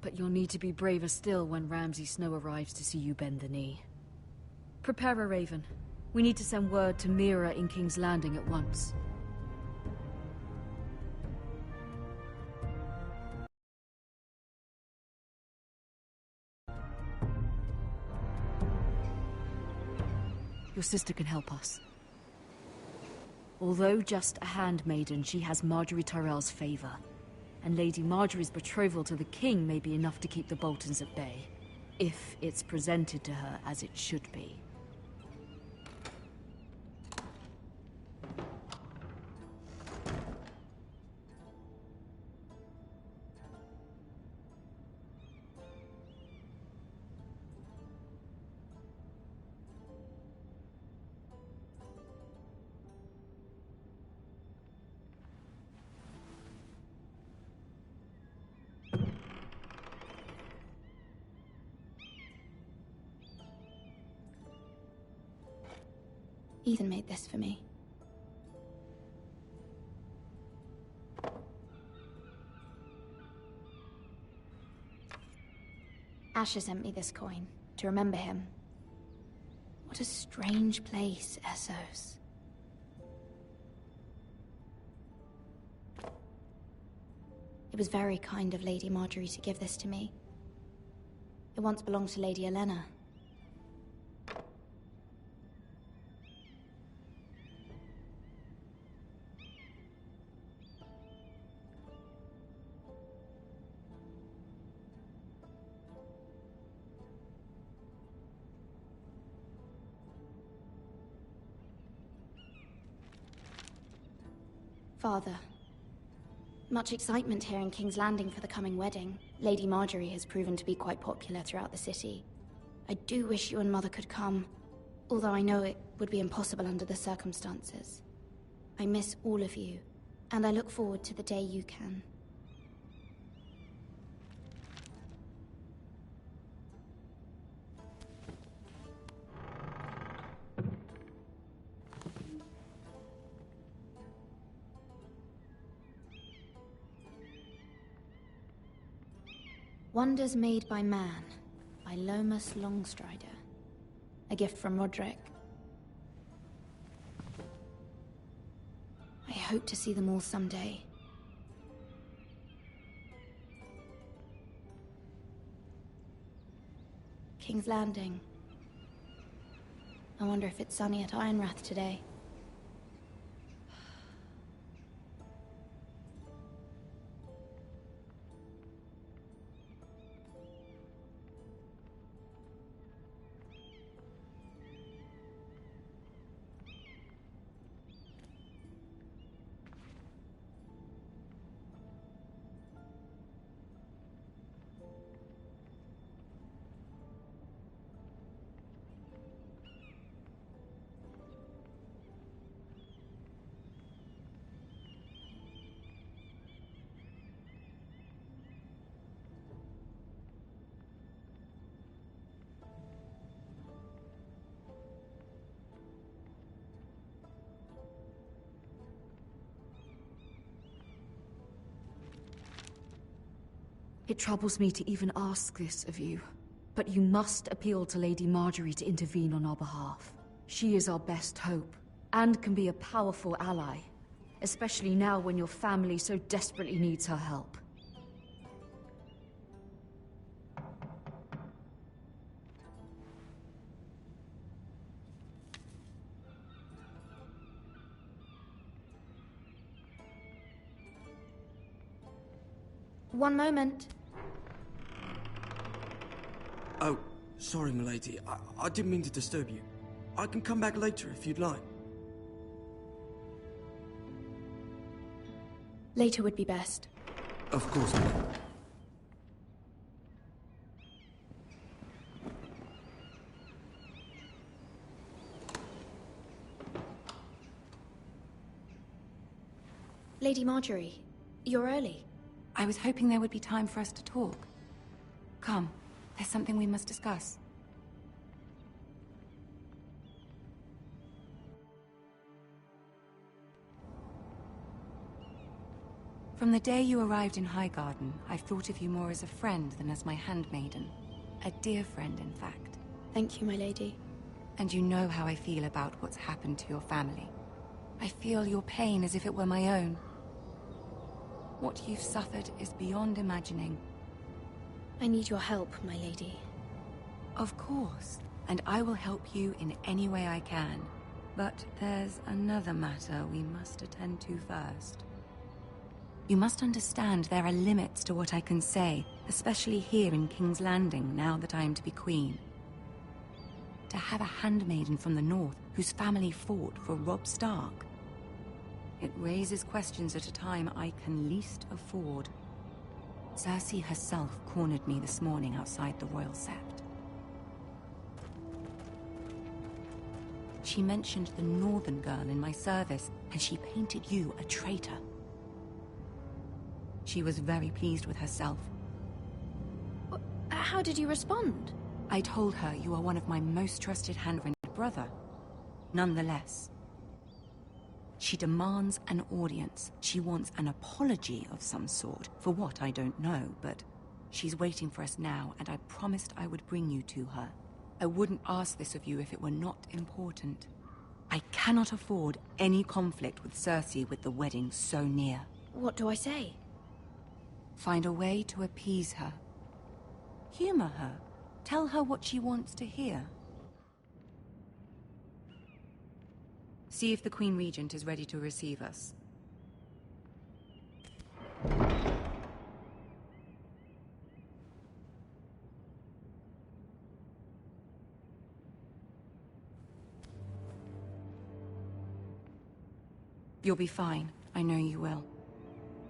but you'll need to be braver still when Ramsay Snow arrives to see you bend the knee. Prepare a raven. We need to send word to Mira in King's Landing at once. Your sister can help us. Although just a handmaiden, she has Marjorie Tyrell's favor. And Lady Marjorie's betrothal to the king may be enough to keep the Boltons at bay, if it's presented to her as it should be. Ethan made this for me. Asher sent me this coin to remember him. What a strange place, Essos. It was very kind of Lady Marjorie to give this to me. It once belonged to Lady Elena. Father, much excitement here in King's Landing for the coming wedding. Lady Marjorie has proven to be quite popular throughout the city. I do wish you and Mother could come, although I know it would be impossible under the circumstances. I miss all of you, and I look forward to the day you can. Wonders Made by Man, by Lomas Longstrider. A gift from Roderick. I hope to see them all someday. King's Landing. I wonder if it's sunny at Ironrath today. It troubles me to even ask this of you, but you must appeal to Lady Marjorie to intervene on our behalf. She is our best hope, and can be a powerful ally, especially now when your family so desperately needs her help. One moment. Oh, sorry, milady. I didn't mean to disturb you. I can come back later if you'd like. Later would be best. Of course, milady. Lady Marjorie, you're early. I was hoping there would be time for us to talk. Come, there's something we must discuss. From the day you arrived in Highgarden, I've thought of you more as a friend than as my handmaiden. A dear friend, in fact. Thank you, my lady. And you know how I feel about what's happened to your family. I feel your pain as if it were my own. What you've suffered is beyond imagining. I need your help, my lady. Of course, and I will help you in any way I can. But there's another matter we must attend to first. You must understand there are limits to what I can say, especially here in King's Landing, now that I am to be queen. To have a handmaiden from the north whose family fought for Robb Stark. It raises questions at a time I can least afford. Cersei herself cornered me this morning outside the Royal Sept. She mentioned the northern girl in my service, and she painted you a traitor. She was very pleased with herself. How did you respond? I told her you are one of my most trusted hand-friend brother. Nonetheless, she demands an audience. She wants an apology of some sort, for what I don't know, but she's waiting for us now, and I promised I would bring you to her. I wouldn't ask this of you if it were not important. I cannot afford any conflict with Cersei with the wedding so near. What do I say? Find a way to appease her. Humor her. Tell her what she wants to hear. See if the Queen Regent is ready to receive us. You'll be fine. I know you will.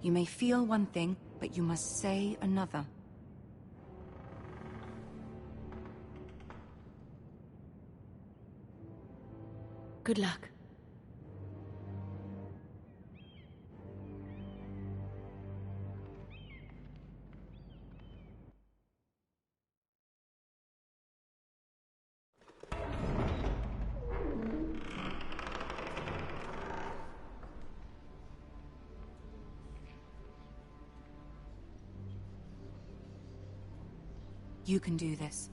You may feel one thing, but you must say another. Good luck. You can do this.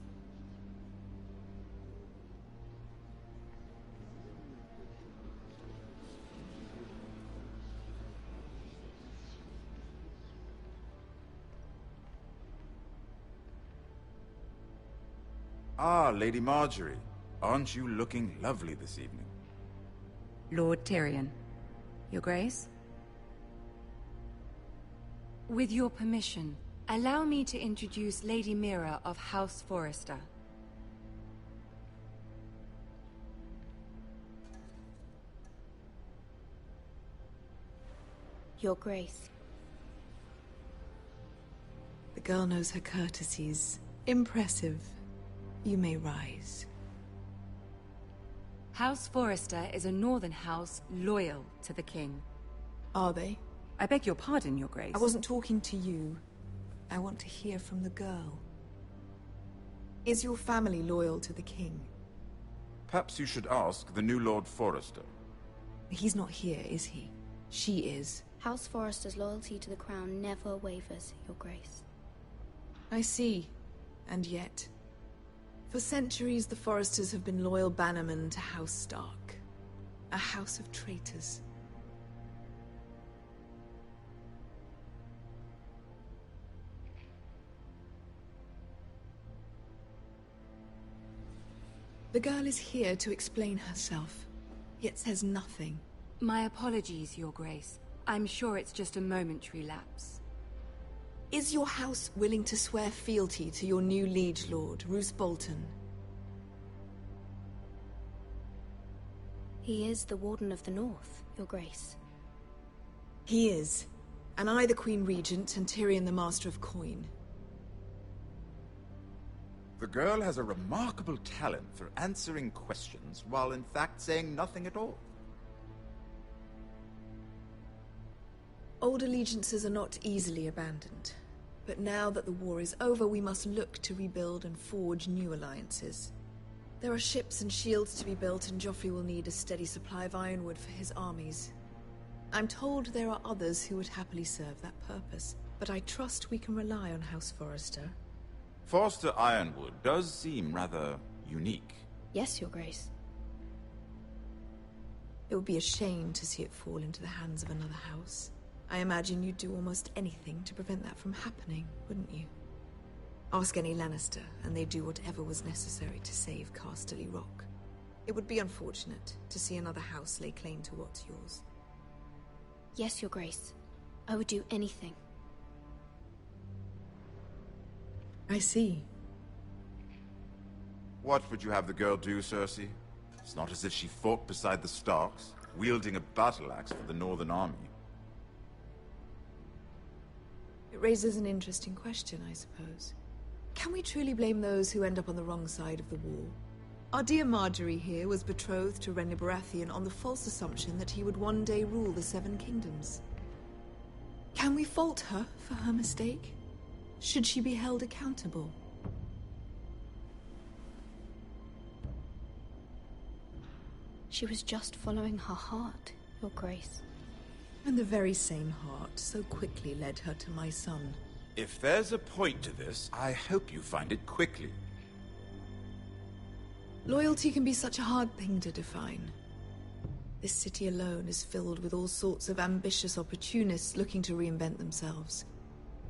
Ah, Lady Marjorie. Aren't you looking lovely this evening? Lord Tyrion. Your Grace? With your permission, allow me to introduce Lady Mira of House Forrester. Your Grace. The girl knows her courtesies. Impressive. You may rise. House Forrester is a northern house loyal to the king. Are they? I beg your pardon, Your Grace. I wasn't talking to you. I want to hear from the girl. Is your family loyal to the king? Perhaps you should ask the new Lord Forrester. He's not here, is he? She is. House Forrester's loyalty to the crown never wavers, Your Grace. I see. And yet... for centuries, the Forresters have been loyal bannermen to House Stark. A house of traitors. The girl is here to explain herself, yet says nothing. My apologies, Your Grace. I'm sure it's just a momentary lapse. Is your house willing to swear fealty to your new liege lord, Roose Bolton? He is the Warden of the North, Your Grace. He is. And I the Queen Regent and Tyrion the Master of Coin. The girl has a remarkable talent for answering questions while in fact saying nothing at all. Old allegiances are not easily abandoned. But now that the war is over, we must look to rebuild and forge new alliances. There are ships and shields to be built, and Joffrey will need a steady supply of ironwood for his armies. I'm told there are others who would happily serve that purpose, but I trust we can rely on House Forrester. Forrester Ironwood does seem rather unique. Yes, Your Grace. It would be a shame to see it fall into the hands of another house. I imagine you'd do almost anything to prevent that from happening, wouldn't you? Ask any Lannister, and they'd do whatever was necessary to save Casterly Rock. It would be unfortunate to see another house lay claim to what's yours. Yes, Your Grace. I would do anything. I see. What would you have the girl do, Cersei? It's not as if she fought beside the Starks, wielding a battle axe for the Northern Army. It raises an interesting question, I suppose. Can we truly blame those who end up on the wrong side of the war? Our dear Marjorie here was betrothed to Renly Baratheon on the false assumption that he would one day rule the Seven Kingdoms. Can we fault her for her mistake? Should she be held accountable? She was just following her heart, Your Grace. And the very same heart so quickly led her to my son. If there's a point to this, I hope you find it quickly. Loyalty can be such a hard thing to define. This city alone is filled with all sorts of ambitious opportunists looking to reinvent themselves,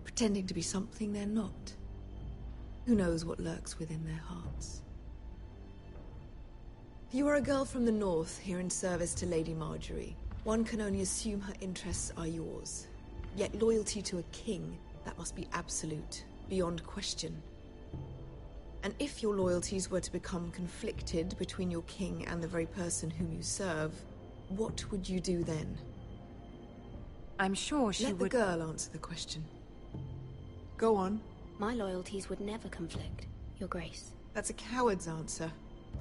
pretending to be something they're not. Who knows what lurks within their hearts? You are a girl from the north, here in service to Lady Marjorie. One can only assume her interests are yours. Yet loyalty to a king, that must be absolute, beyond question. And if your loyalties were to become conflicted between your king and the very person whom you serve, what would you do then? I'm sure she would... Let the girl answer the question. Go on. My loyalties would never conflict, Your Grace. That's a coward's answer.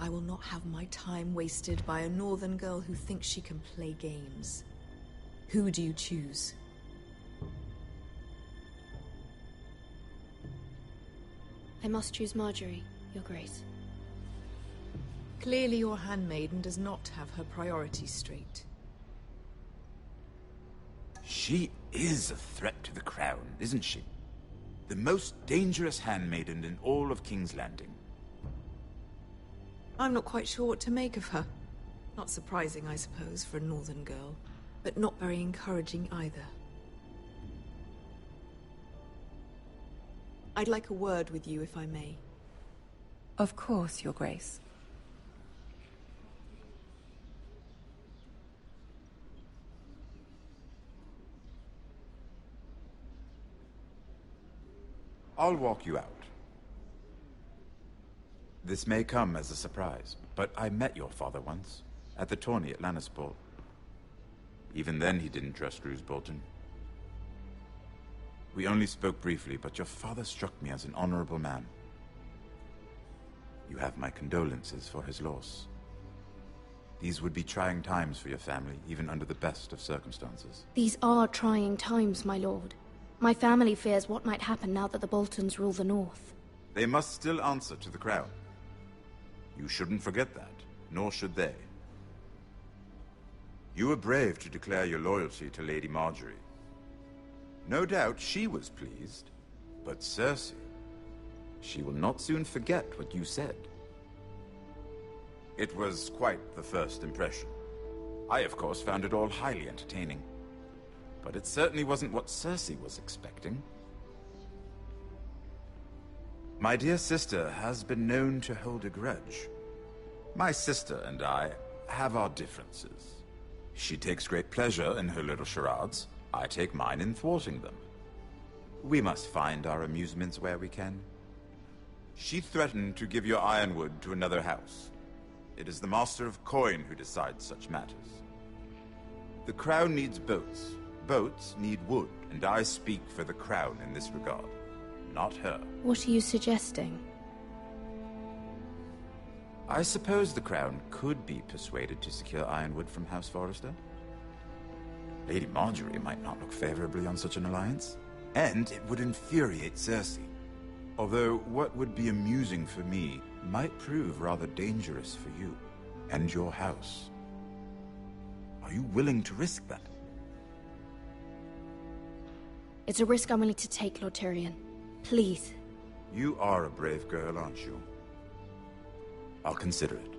I will not have my time wasted by a northern girl who thinks she can play games. Who do you choose? I must choose Marjorie, Your Grace. Clearly your handmaiden does not have her priorities straight. She is a threat to the crown, isn't she? The most dangerous handmaiden in all of King's Landing. I'm not quite sure what to make of her. Not surprising, I suppose, for a northern girl, but not very encouraging either. I'd like a word with you, if I may. Of course, Your Grace. I'll walk you out. This may come as a surprise, but I met your father once, at the tourney at Lannisport. Even then he didn't trust Roose Bolton. We only spoke briefly, but your father struck me as an honorable man. You have my condolences for his loss. These would be trying times for your family, even under the best of circumstances. These are trying times, my lord. My family fears what might happen now that the Boltons rule the North. They must still answer to the crown. You shouldn't forget that, nor should they. You were brave to declare your loyalty to Lady Marjorie. No doubt she was pleased, but Cersei, she will not soon forget what you said. It was quite the first impression. I, of course, found it all highly entertaining. But it certainly wasn't what Cersei was expecting. My dear sister has been known to hold a grudge. My sister and I have our differences. She takes great pleasure in her little charades. I take mine in thwarting them. We must find our amusements where we can. She threatened to give your ironwood to another house. It is the Master of Coin who decides such matters. The crown needs boats. Boats need wood, and I speak for the crown in this regard, not her. What are you suggesting? I suppose the crown could be persuaded to secure ironwood from House Forrester. Lady Marjorie might not look favorably on such an alliance, and it would infuriate Cersei. Although what would be amusing for me might prove rather dangerous for you and your house. Are you willing to risk that? It's a risk I'm willing to take, Lord Tyrion. Please. You are a brave girl, aren't you? I'll consider it.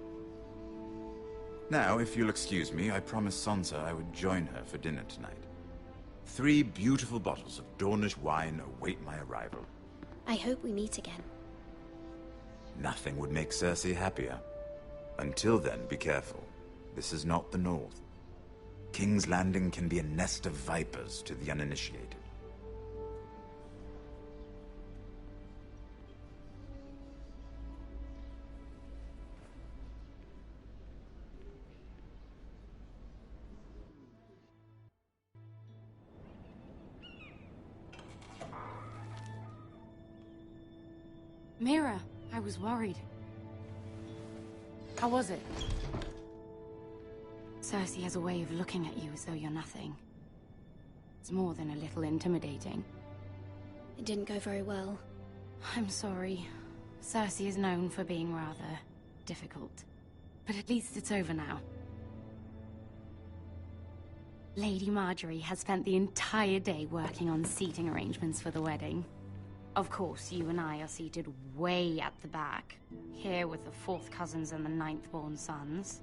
Now, if you'll excuse me, I promised Sansa I would join her for dinner tonight. 3 beautiful bottles of Dornish wine await my arrival. I hope we meet again. Nothing would make Cersei happier. Until then, be careful. This is not the North. King's Landing can be a nest of vipers to the uninitiated. Mira, I was worried. How was it? Cersei has a way of looking at you as though you're nothing. It's more than a little intimidating. It didn't go very well. I'm sorry. Cersei is known for being rather difficult. But at least it's over now. Lady Marjorie has spent the entire day working on seating arrangements for the wedding. Of course, you and I are seated way at the back, here with the 4th cousins and the 9th-born sons.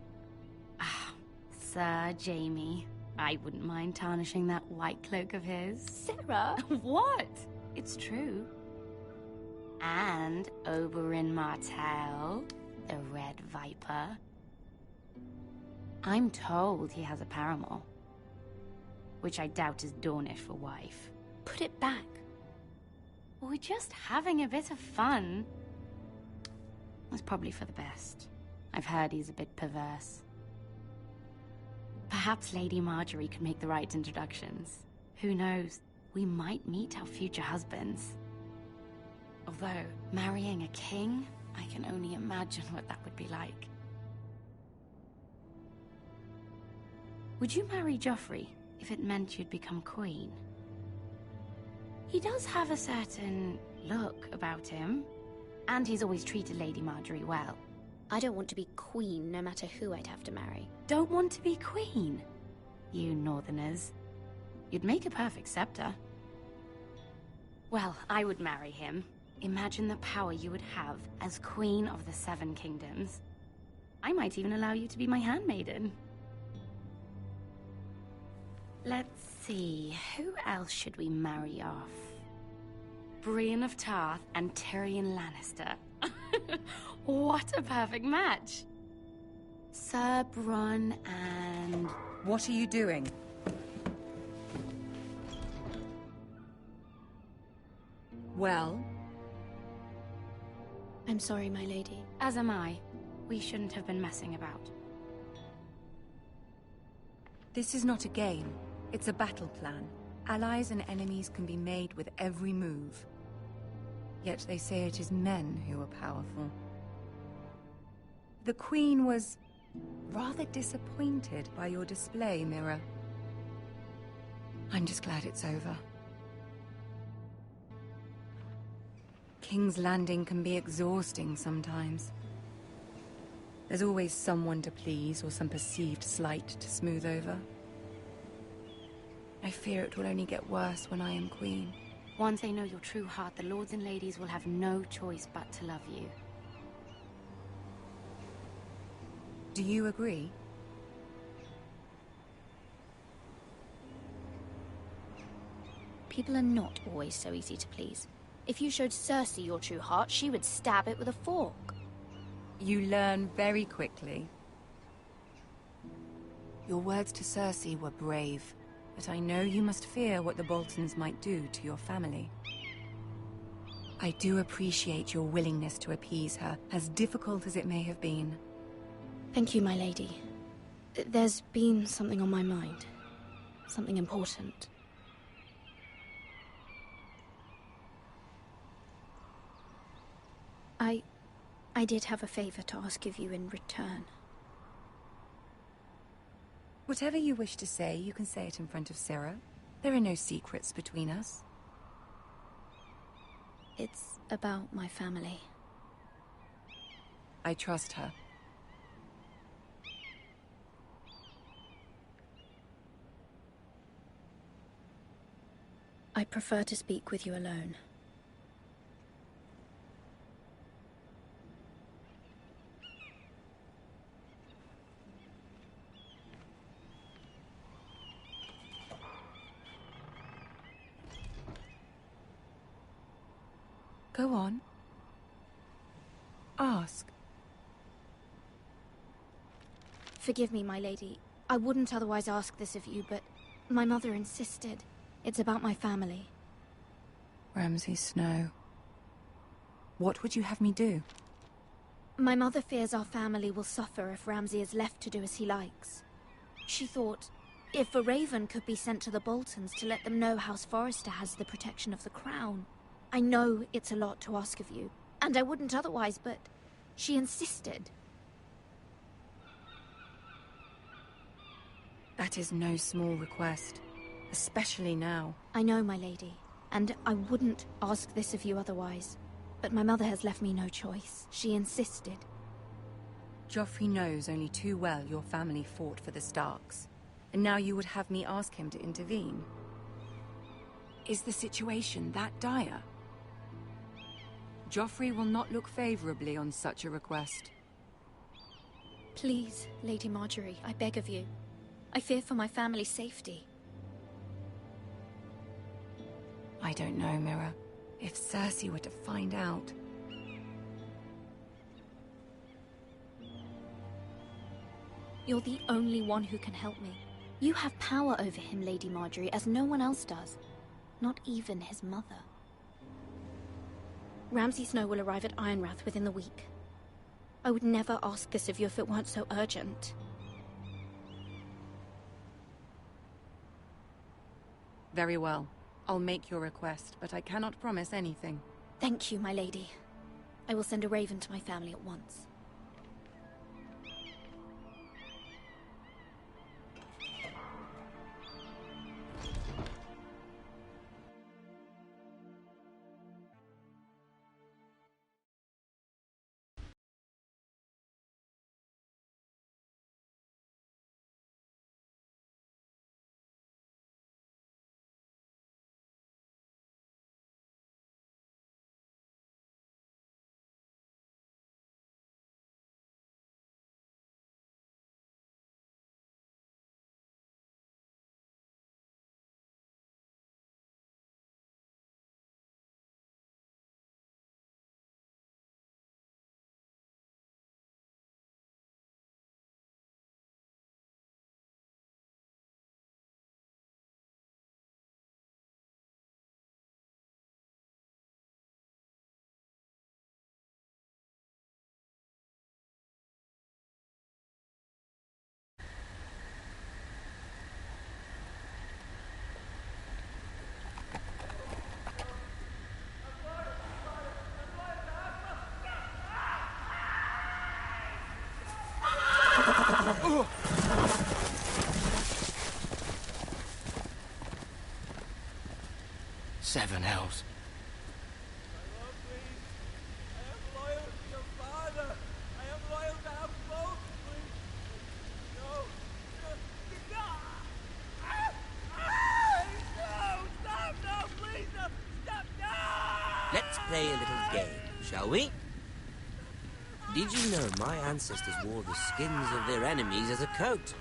Ah, Sir Jaime. I wouldn't mind tarnishing that white cloak of his. Sarah? What? It's true. And Oberyn Martell, the Red Viper. I'm told he has a paramour, which I doubt is Dornish for wife. Put it back. We're just having a bit of fun. It's probably for the best. I've heard he's a bit perverse. Perhaps Lady Marjorie could make the right introductions. Who knows? We might meet our future husbands. Although, marrying a king, I can only imagine what that would be like. Would you marry Joffrey if it meant you'd become queen? He does have a certain look about him, and he's always treated Lady Marjorie well. I don't want to be queen, no matter who I'd have to marry. Don't want to be queen? You Northerners. You'd make a perfect scepter. Well, I would marry him. Imagine the power you would have as Queen of the 7 Kingdoms. I might even allow you to be my handmaiden. Let's see, who else should we marry off? Brienne of Tarth and Tyrion Lannister. What a perfect match! Sir Bronn and... What are you doing? Well? I'm sorry, my lady. As am I. We shouldn't have been messing about. This is not a game. It's a battle plan. Allies and enemies can be made with every move. Yet they say it is men who are powerful. The Queen was rather disappointed by your display, Mira. I'm just glad it's over. King's Landing can be exhausting sometimes. There's always someone to please or some perceived slight to smooth over. I fear it will only get worse when I am queen. Once they know your true heart, the lords and ladies will have no choice but to love you. Do you agree? People are not always so easy to please. If you showed Cersei your true heart, she would stab it with a fork. You learn very quickly. Your words to Cersei were brave, but I know you must fear what the Boltons might do to your family. I do appreciate your willingness to appease her, as difficult as it may have been. Thank you, my lady. There's been something on my mind. Something important. I did have a favor to ask of you in return. Whatever you wish to say, you can say it in front of Sarah. There are no secrets between us. It's about my family. I trust her. I prefer to speak with you alone. Go on. Ask. Forgive me, my lady. I wouldn't otherwise ask this of you, but my mother insisted. It's about my family. Ramsay Snow. What would you have me do? My mother fears our family will suffer if Ramsay is left to do as he likes. She thought, if a raven could be sent to the Boltons to let them know House Forrester has the protection of the crown. I know it's a lot to ask of you, and I wouldn't otherwise, but she insisted. That is no small request, especially now. I know, my lady, and I wouldn't ask this of you otherwise. But my mother has left me no choice. She insisted. Joffrey knows only too well your family fought for the Starks, and now you would have me ask him to intervene. Is the situation that dire? Joffrey will not look favorably on such a request. Please, Lady Marjorie, I beg of you. I fear for my family's safety. I don't know, Mira. If Cersei were to find out... You're the only one who can help me. You have power over him, Lady Marjorie, as no one else does. Not even his mother. Ramsay Snow will arrive at Ironrath within the week. I would never ask this of you if it weren't so urgent. Very well. I'll make your request, but I cannot promise anything. Thank you, my lady. I will send a raven to my family at once. Seven hells. Let's play a little game, shall we? Did you know my ancestors wore the skins of their enemies as a coat?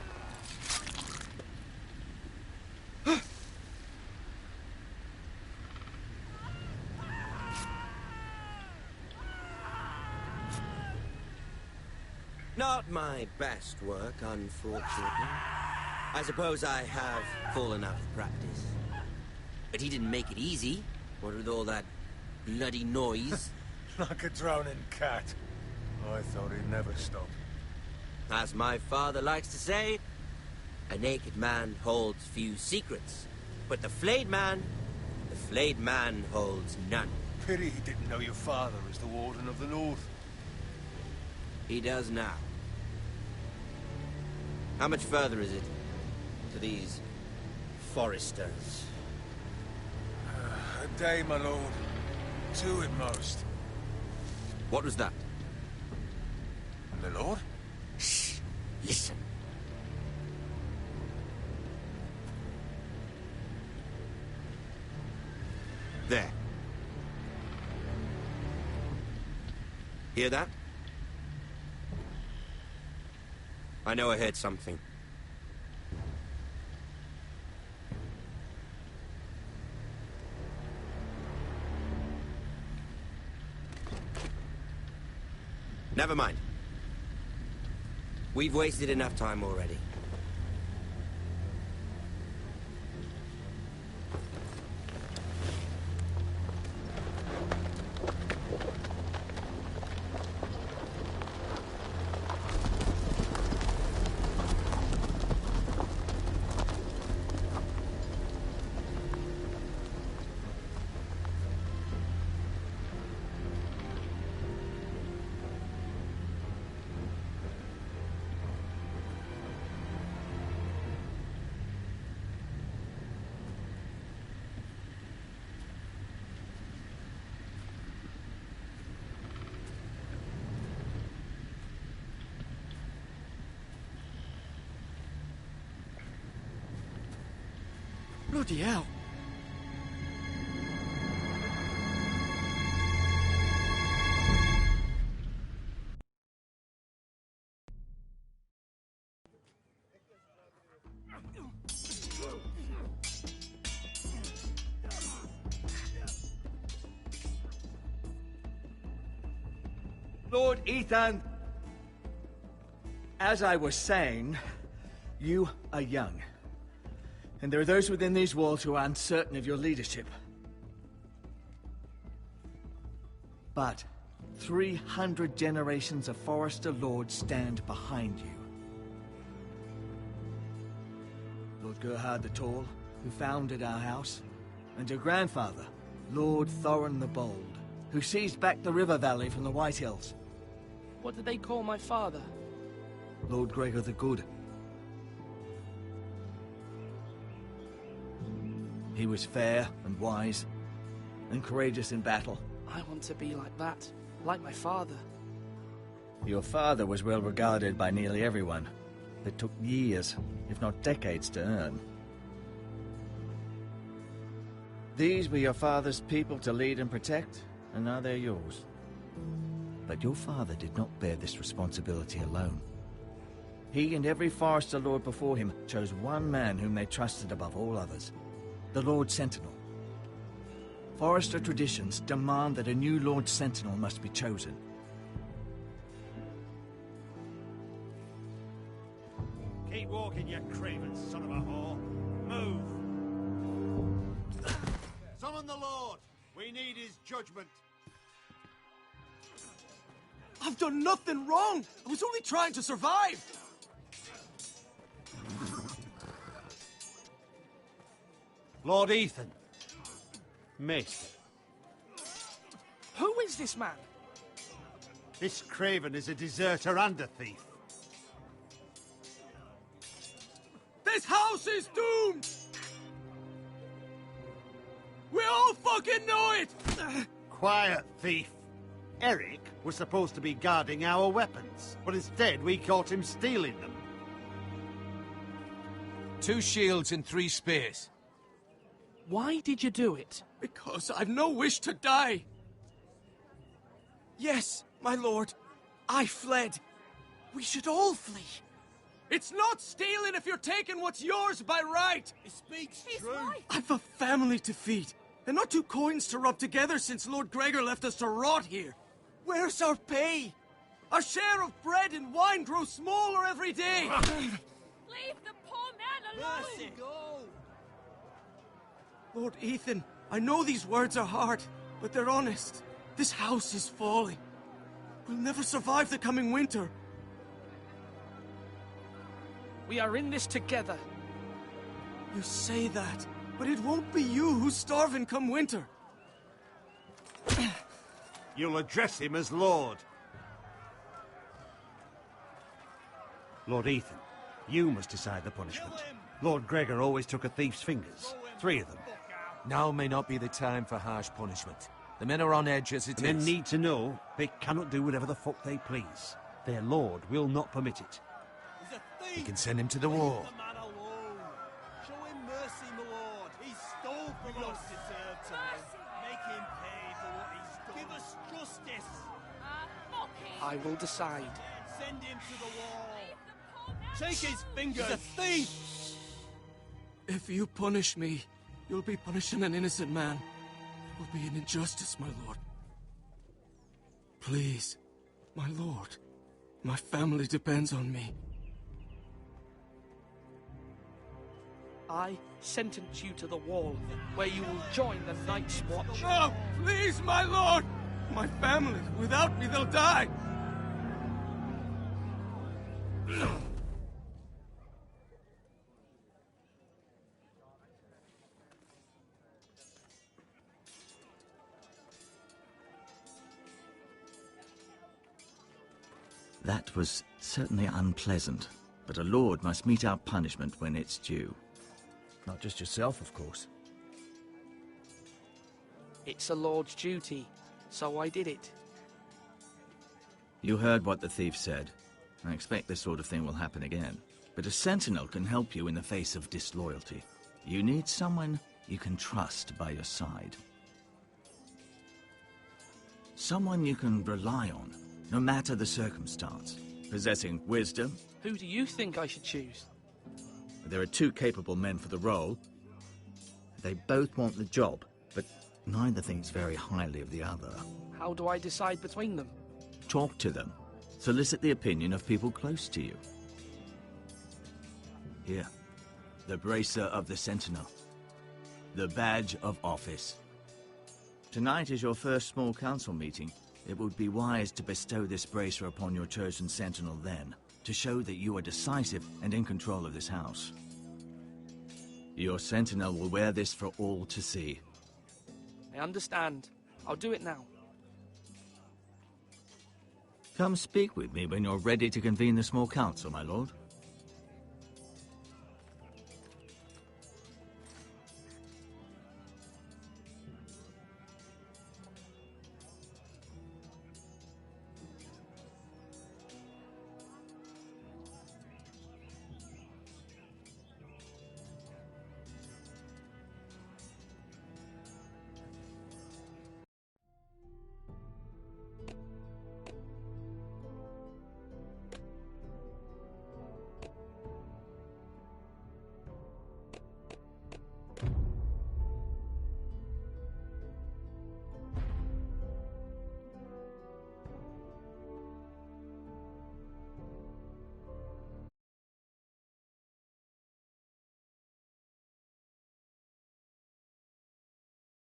Not my best work, unfortunately. I suppose I have fallen out of practice. But he didn't make it easy, what with all that bloody noise. Like a drowning cat. I thought he'd never stop. As my father likes to say, a naked man holds few secrets. But the flayed man holds none. Pity he didn't know your father was the Warden of the North. He does now. How much further is it to these Forresters? A day, my lord. 2 at most. What was that? My lord? Shh! Listen. There. Hear that? I know I heard something. Never mind. We've wasted enough time already. Bloody hell. Lord Ethan, as I was saying, you are young. And there are those within these walls who are uncertain of your leadership. But 300 generations of Forester Lords stand behind you. Lord Gerhard the Tall, who founded our house, and your grandfather, Lord Thorin the Bold, who seized back the river valley from the White Hills. What did they call my father? Lord Gregor the Good. He was fair and wise, and courageous in battle. I want to be like that, like my father. Your father was well regarded by nearly everyone. It took years, if not decades, to earn. These were your father's people to lead and protect, and now they're yours. But your father did not bear this responsibility alone. He and every Forester Lord before him chose one man whom they trusted above all others. The Lord Sentinel. Forester traditions demand that a new Lord Sentinel must be chosen. Keep walking, you craven son of a whore. Move! Summon the Lord! We need his judgment. I've done nothing wrong. I was only trying to survive. Lord Ethan. Maester. Who is this man? This craven is a deserter and a thief. This house is doomed! We all fucking know it! Quiet, thief. Eric was supposed to be guarding our weapons, but instead we caught him stealing them. 2 shields and 3 spears. Why did you do it? Because I've no wish to die. Yes, my lord. I fled. We should all flee. It's not stealing if you're taking what's yours by right. He speaks true. I've a family to feed, and not 2 coins to rub together since Lord Gregor left us to rot here. Where's our pay? Our share of bread and wine grows smaller every day. Leave the poor man alone! Mercy. Go. Lord Ethan, I know these words are hard, but they're honest. This house is falling. We'll never survive the coming winter. We are in this together. You say that, but it won't be you who's starving come winter. You'll address him as Lord. Lord Ethan, you must decide the punishment. Lord Gregor always took a thief's fingers. 3 of them. Now may not be the time for harsh punishment. The men are on edge as it is. Men need to know they cannot do whatever the fuck they please. Their lord will not permit it. We can send him to the war. Show him mercy, my lord. He stole from us. Make him pay for what he's done. Give us justice. I will decide. Send him to the wall. Take his fingers. He's a thief. If you punish me, you'll be punishing an innocent man. It will be an injustice, my lord. Please, my lord. My family depends on me. I sentence you to the wall, where you will join the Night's Watch. No! Please, my lord! My family, without me, they'll die! That was certainly unpleasant, but a lord must mete out punishment when it's due. Not just yourself, of course. It's a lord's duty, so I did it. You heard what the thief said. I expect this sort of thing will happen again. But a sentinel can help you in the face of disloyalty. You need someone you can trust by your side. Someone you can rely on, no matter the circumstance. Possessing wisdom. Who do you think I should choose? There are two capable men for the role. They both want the job, but neither thinks very highly of the other. How do I decide between them? Talk to them. Solicit the opinion of people close to you. Here, the bracer of the Sentinel. The badge of office. Tonight is your first small council meeting. It would be wise to bestow this bracer upon your chosen Sentinel then, to show that you are decisive and in control of this house. Your Sentinel will wear this for all to see. I understand. I'll do it now. Come speak with me when you're ready to convene the small council, my lord.